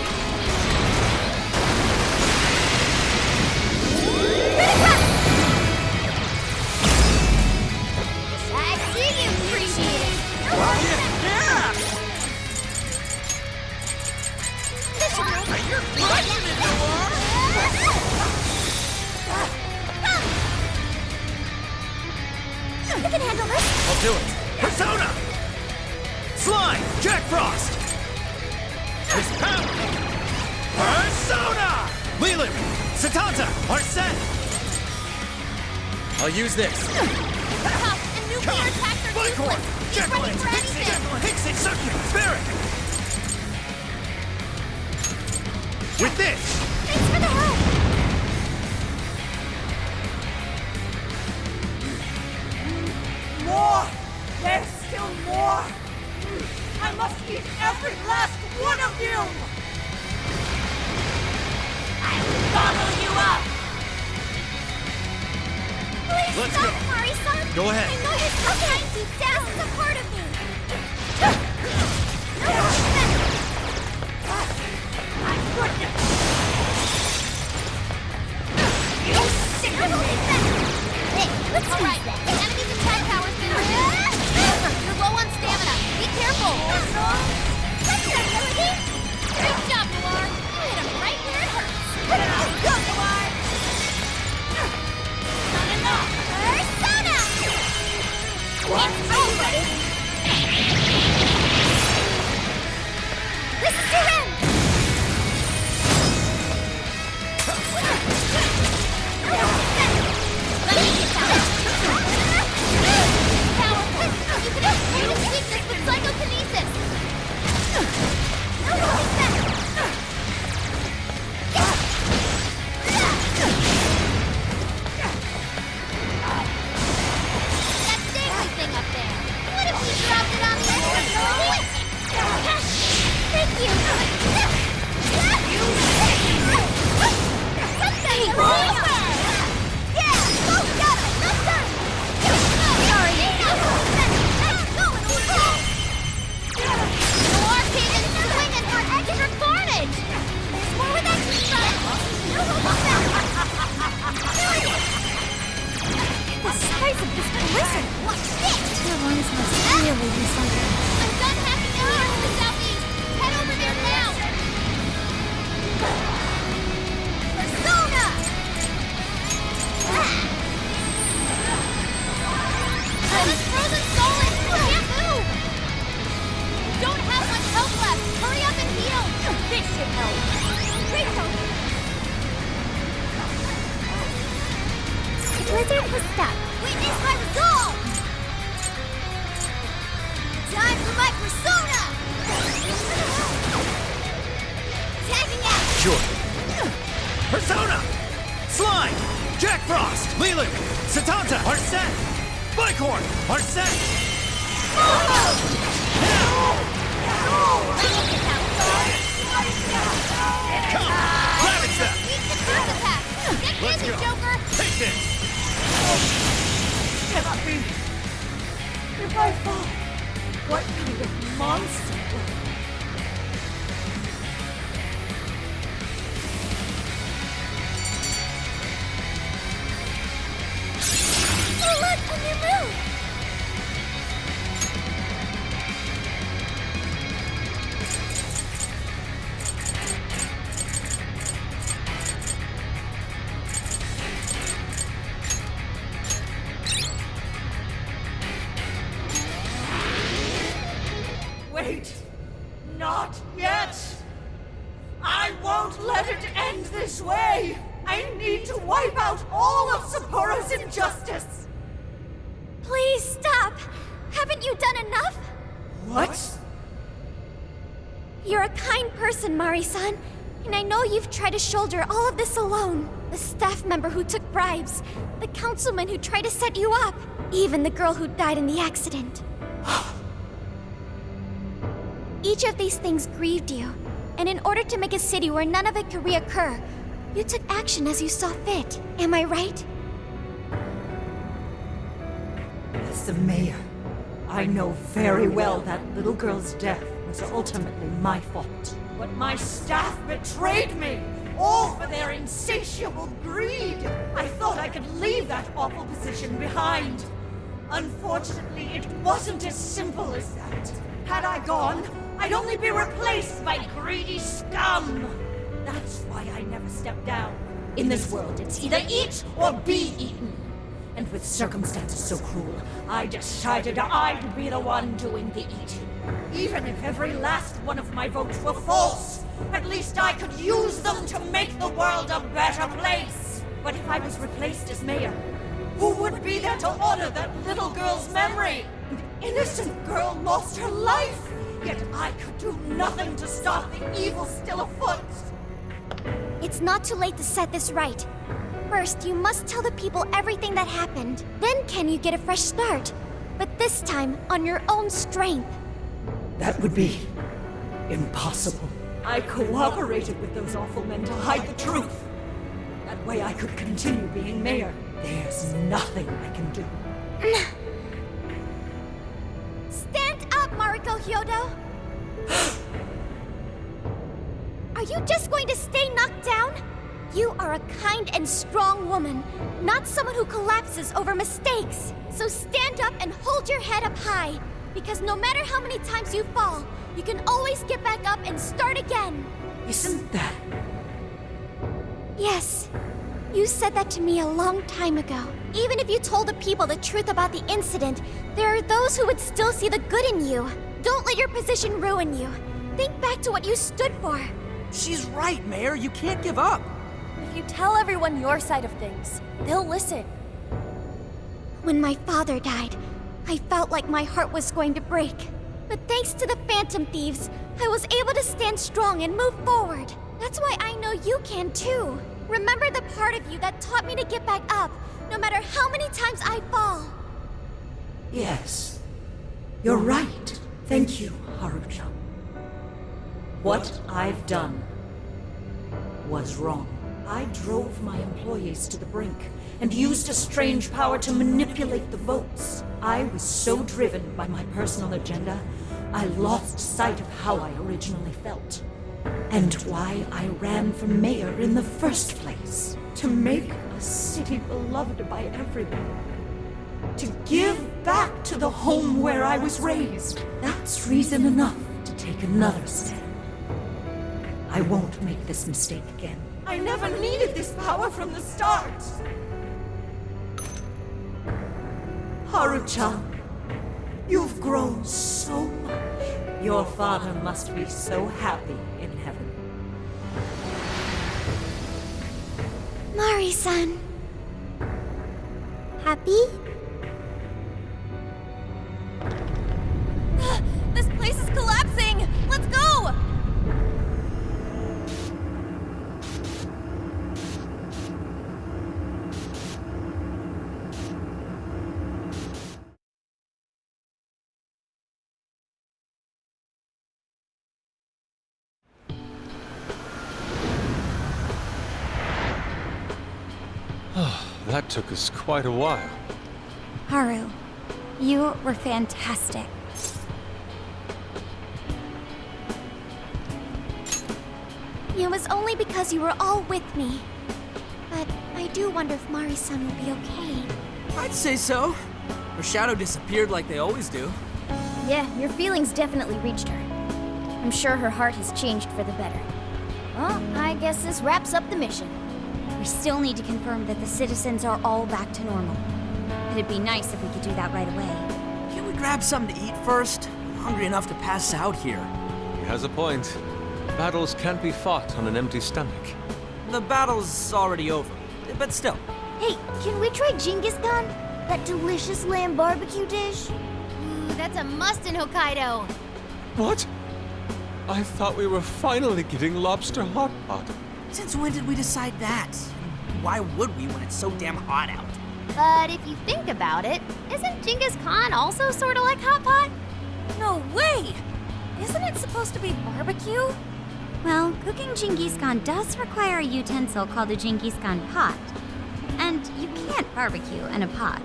I see you appreciate it! Yeah! You're crushing it, Noir! You can handle this! I'll do it! Persona! Slime! Jack Frost! His power! Persona! Lilith! Satanta! Arsene! I'll use this. Tough and nuclear attacks are Bighorn! useless! Jack-o'-lantern! Pixie! Succubus! Spirit! With this! Thanks for the help! More! There's still more! I must eat every last one of you! I will gobble you up! Please Let's stop, go. Mariko! Go ahead. I know you're still trying to dance as a part of me! My goodness! You sick of me! Hey, let's all right. The enemy's attack power's been reduced. You're low on stamina. Be careful! That's not Melody! Great job, Noir! You hit him right where it hurts! Go, Noir! Not enough! Persona! It's over! This is your end! Let me get that! Power! You can exploit its weakness with psychokinesis! No, take that! That dangly thing up there! What if we dropped it on the other? Thank you! Something over! Yeah! Go get him! Not done! Sorry! Noir came in swinging for extra carnage! There's more where that came from! The size of this blizzard! What's this? Your lungs must really be something. I'm done hacking the air in the southeast! Head over there now! Persona! I'm as frozen solid! I can't move! Don't have much health left! Hurry up and heal! This should help! Great help! The blizzard has stopped. Witness my resolve! Time for my persona! Tagging out! Sure. Persona! Slime! Jack Frost! Lilith! Satanta! Arsene! Bighorn! Arsene! Come! Ravage them! Eat the first attack! Get Let's busy, go. Joker! Take this! Cannot be! If I fall, what kind of monster? Wait! Not yet! I won't let it end this way! I need to wipe out all of Sapporo's injustice! Please stop! Haven't you done enough? What? You're a kind person, Mari-san, and I know you've tried to shoulder all of this alone. The staff member who took bribes, the councilman who tried to set you up, even the girl who died in the accident. Each of these things grieved you, and in order to make a city where none of it could reoccur, you took action as you saw fit. Am I right? As the mayor, I know very well that little girl's death was ultimately my fault. But my staff betrayed me, all for their insatiable greed. I thought I could leave that awful position behind. Unfortunately, it wasn't as simple as that. Had I gone, I'd only be replaced by greedy scum. That's why I never stepped down. In this world, it's either eat or be eaten. And with circumstances so cruel, I decided I'd be the one doing the eating. Even if every last one of my votes were false, at least I could use them to make the world a better place. But if I was replaced as mayor, who would be there to honor that little girl's memory? An innocent girl lost her life, yet I could do nothing to stop the evil still afoot. It's not too late to set this right. First, you must tell the people everything that happened. Then can you get a fresh start? But this time, on your own strength. That would be impossible. I cooperated with those awful men to hide the truth. That way I could continue being mayor. There's nothing I can do. Stand up, Mariko Hyodo! Are you just going to stay knocked down? You are a kind and strong woman, not someone who collapses over mistakes. So stand up and hold your head up high, because no matter how many times you fall, you can always get back up and start again. Isn't that... Yes. You said that to me a long time ago. Even if you told the people the truth about the incident, there are those who would still see the good in you. Don't let your position ruin you. Think back to what you stood for. She's right, Mayor. You can't give up. If you tell everyone your side of things, they'll listen. When my father died, I felt like my heart was going to break. But thanks to the Phantom Thieves, I was able to stand strong and move forward. That's why I know you can too. Remember the part of you that taught me to get back up, no matter how many times I fall. Yes. You're right. Thank you, Haruka. What I've done was wrong. I drove my employees to the brink and used a strange power to manipulate the votes. I was so driven by my personal agenda, I lost sight of how I originally felt. And why I ran for mayor in the first place. To make a city beloved by everyone. To give back to the home where I was raised. That's reason enough to take another step. I won't make this mistake again. I never needed this power from the start. Haru-chan, you've grown so much. Your father must be so happy in heaven. Mari-san. Happy? This place is collapsing! Let's go! That took us quite a while. Haru, you were fantastic. It was only because you were all with me. But I do wonder if Mari-san will be okay. I'd say so. Her shadow disappeared like they always do. Yeah, your feelings definitely reached her. I'm sure her heart has changed for the better. Well, I guess this wraps up the mission. We still need to confirm that the citizens are all back to normal. It'd be nice if we could do that right away. Can we grab something to eat first? hungry enough to pass out here. He has a point. Battles can't be fought on an empty stomach. The battle's already over, but still. Hey, can we try Genghis Khan? That delicious lamb barbecue dish? Ooh, that's a must in Hokkaido. What? I thought we were finally getting lobster hot pot. Since when did we decide that? Why would we when it's so damn hot out? But if you think about it, isn't Genghis Khan also sort of like hot pot? No way! Isn't it supposed to be barbecue? Well, cooking Genghis Khan does require a utensil called a Genghis Khan pot. And you can't barbecue in a pot.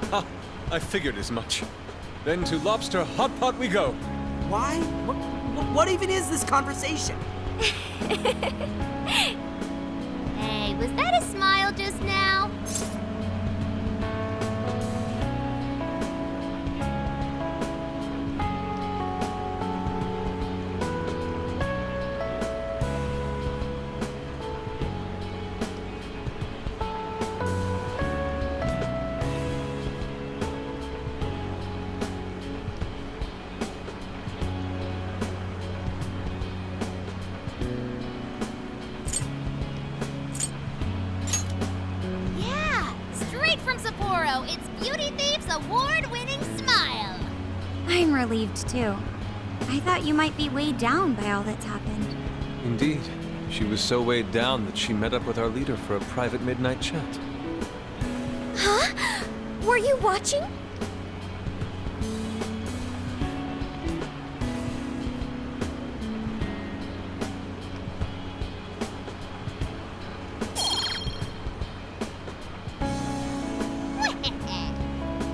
Ha! I figured as much. Then to lobster hot pot we go. Why? What even is this conversation? Hey, was that a smile just now? It's Beauty Thief's award-winning smile. I'm relieved, too. I thought you might be weighed down by all that's happened. Indeed. She was so weighed down that she met up with our leader for a private midnight chat. Huh? Were you watching?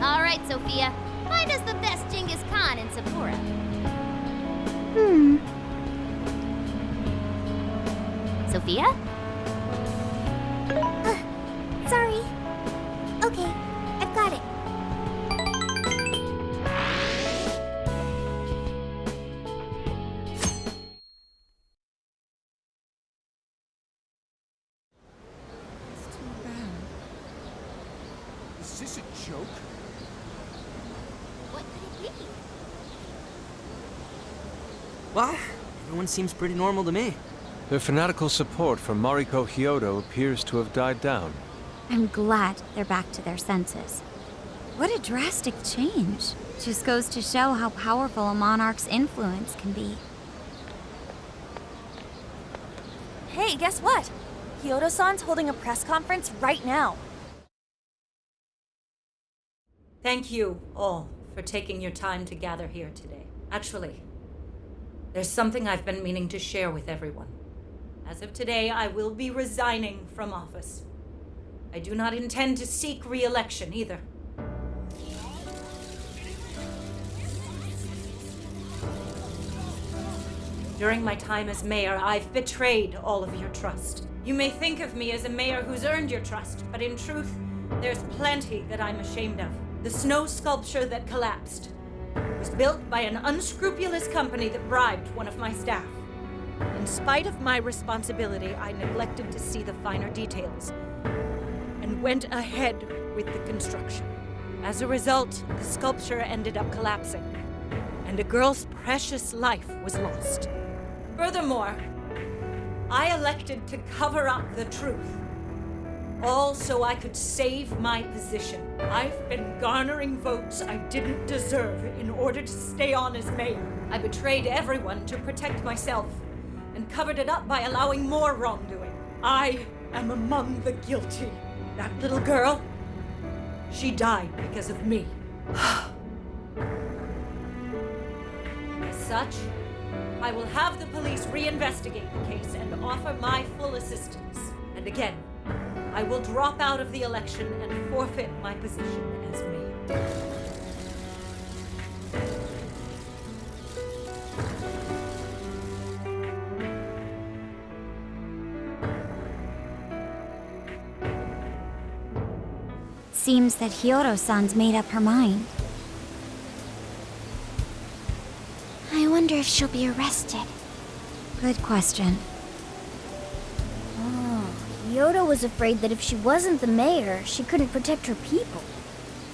All right, Sophia. Find us the best Genghis Khan in Sapporo. Sophia? Sorry. Okay, I've got it. Is this a joke? What could it be? Well, everyone seems pretty normal to me. Their fanatical support for Mariko Hyodo appears to have died down. I'm glad they're back to their senses. What a drastic change. Just goes to show how powerful a monarch's influence can be. Hey, guess what? Hyodo-san's holding a press conference right now. Thank you all for taking your time to gather here today. Actually, there's something I've been meaning to share with everyone. As of today, I will be resigning from office. I do not intend to seek re-election either. During my time as mayor, I've betrayed all of your trust. You may think of me as a mayor who's earned your trust, but in truth, there's plenty that I'm ashamed of. The snow sculpture that collapsed was built by an unscrupulous company that bribed one of my staff. In spite of my responsibility, I neglected to see the finer details and went ahead with the construction. As a result, the sculpture ended up collapsing, and a girl's precious life was lost. Furthermore, I elected to cover up the truth, all so I could save my position. I've been garnering votes I didn't deserve in order to stay on as mayor. I betrayed everyone to protect myself and covered it up by allowing more wrongdoing. I am among the guilty. That little girl, she died because of me. As such, I will have the police reinvestigate the case and offer my full assistance. And again, I will drop out of the election and forfeit my position as mayor. Seems that Hyodo-san's made up her mind. I wonder if she'll be arrested. Good question. Yoda was afraid that if she wasn't the mayor, she couldn't protect her people.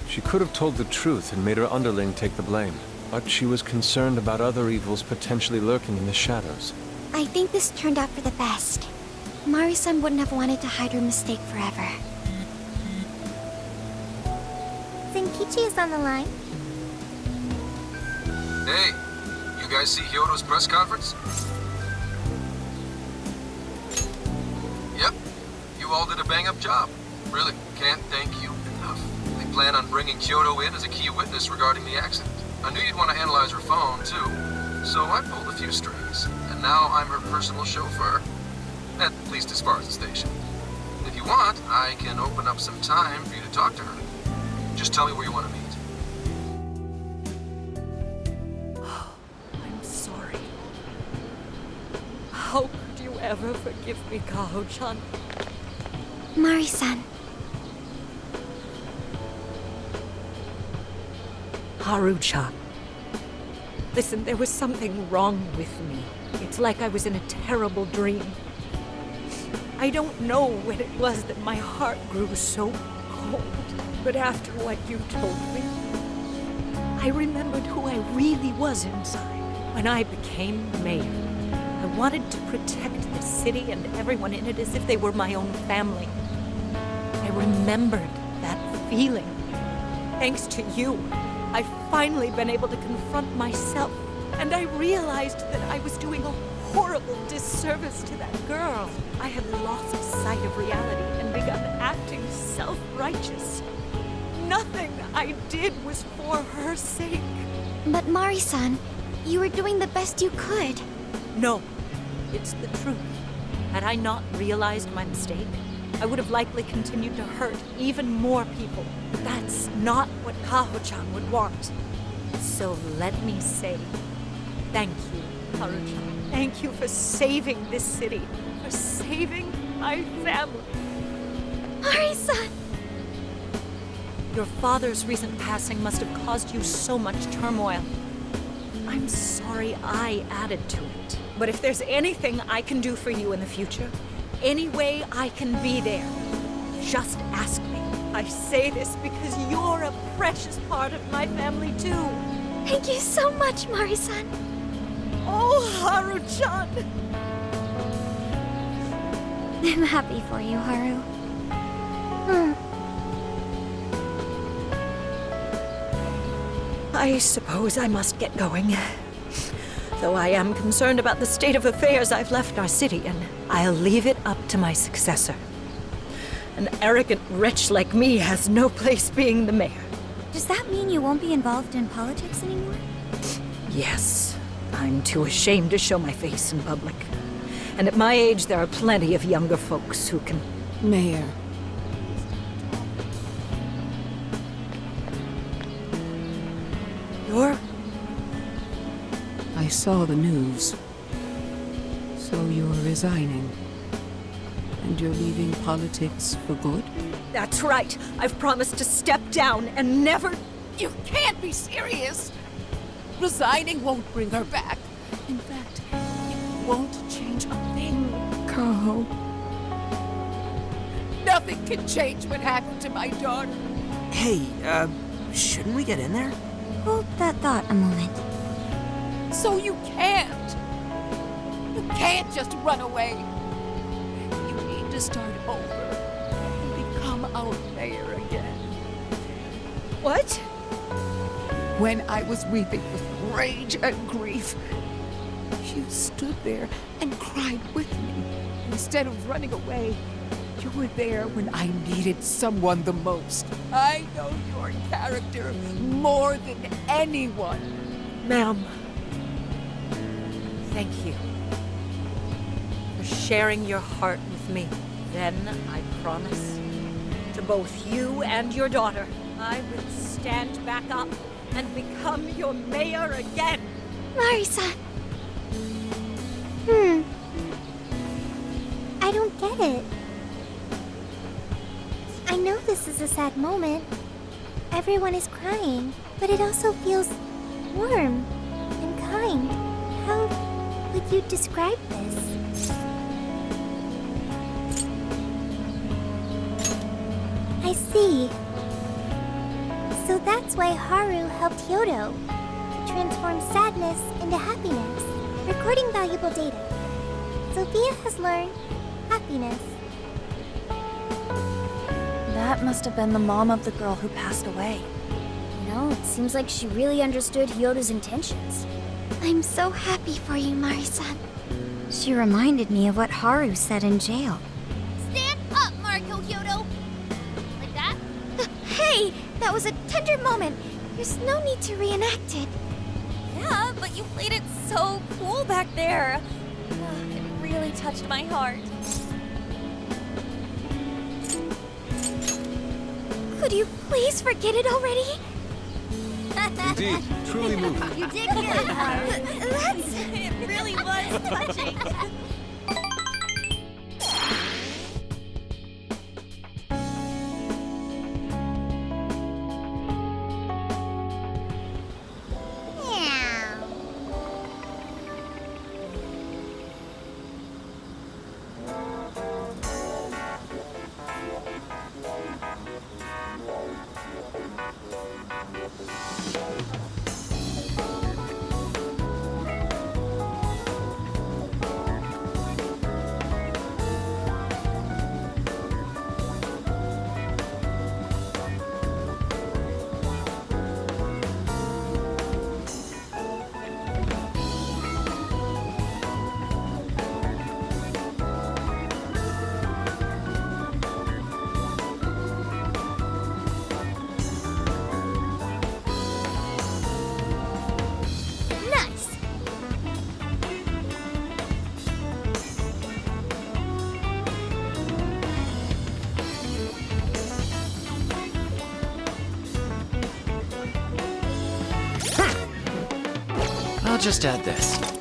She could have told the truth and made her underling take the blame. But she was concerned about other evils potentially lurking in the shadows. I think this turned out for the best. Mari-san wouldn't have wanted to hide her mistake forever. Zenkichi is on the line. Hey, you guys see Hyodo's press conference? Yep, you all did a bang-up job. Really, can't thank you enough. They plan on bringing Kyoto in as a key witness regarding the accident. I knew you'd want to analyze her phone, too. So I pulled a few strings, and now I'm her personal chauffeur. At least as far as the station. If you want, I can open up some time for you to talk to her. Just tell me where you want to meet. I'm sorry. How could you ever forgive me, Kaho-chan? Mari-san. Haru-chan. Listen, there was something wrong with me. It's like I was in a terrible dream. I don't know when it was that my heart grew so cold, but after what you told me, I remembered who I really was inside. When I became mayor, I wanted to protect the city and everyone in it as if they were my own family. I remembered that feeling. Thanks to you, I've finally been able to confront myself, and I realized that I was doing a horrible disservice to that girl. I had lost sight of reality and begun acting self-righteous. Nothing I did was for her sake. But Mari-san, you were doing the best you could. No, it's the truth. Had I not realized my mistake, I would have likely continued to hurt even more people. That's not what Kaho-chan would want. So let me say, thank you, Haru-chan. Thank you for saving this city, for saving my family. Mari-san! Your father's recent passing must have caused you so much turmoil. I'm sorry I added to it. But if there's anything I can do for you in the future, any way I can be there, just ask me. I say this because you're a precious part of my family too. Thank you so much, Mari-san. Oh, Haru-chan! I'm happy for you, Haru. I suppose I must get going. Though I am concerned about the state of affairs I've left our city, and I'll leave it up to my successor. An arrogant wretch like me has no place being the mayor. Does that mean you won't be involved in politics anymore? Yes. I'm too ashamed to show my face in public. And at my age, there are plenty of younger folks who can... Mayor. You're... I saw the news. So you're resigning. And you're leaving politics for good? That's right. I've promised to step down and never... You can't be serious! Resigning won't bring her back. In fact, it won't change a thing. Kaho. Nothing can change what happened to my daughter. Hey, shouldn't we get in there? Hold that thought a moment. So you can't. You can't just run away. You need to start over and become our mayor again. What? When I was weeping with rage and grief, you stood there and cried with me. Instead of running away, you were there when I needed someone the most. I know your character more than anyone. Ma'am, thank you for sharing your heart with me. Then I promise to both you and your daughter, I will stand back up and become your mayor again. Mari-san. I don't get it. I know this is a sad moment. Everyone is crying, but it also feels warm and kind. How would you describe this? I see. So that's why Haru helped Hyodo transform sadness into happiness, recording valuable data. Sophia has learned happiness. That must have been the mom of the girl who passed away. You know, it seems like she really understood Hyodo's intentions. I'm so happy for you, Mari-san. She reminded me of what Haru said in jail. Stand up, Mariko Hyodo! Like that? Hey, that was a tender moment. There's no need to reenact it. Yeah, but you played it so cool back there. It really touched my heart. Could you please forget it already? Indeed, truly moving. You did good, Haru. It really was touching. I'll just add this.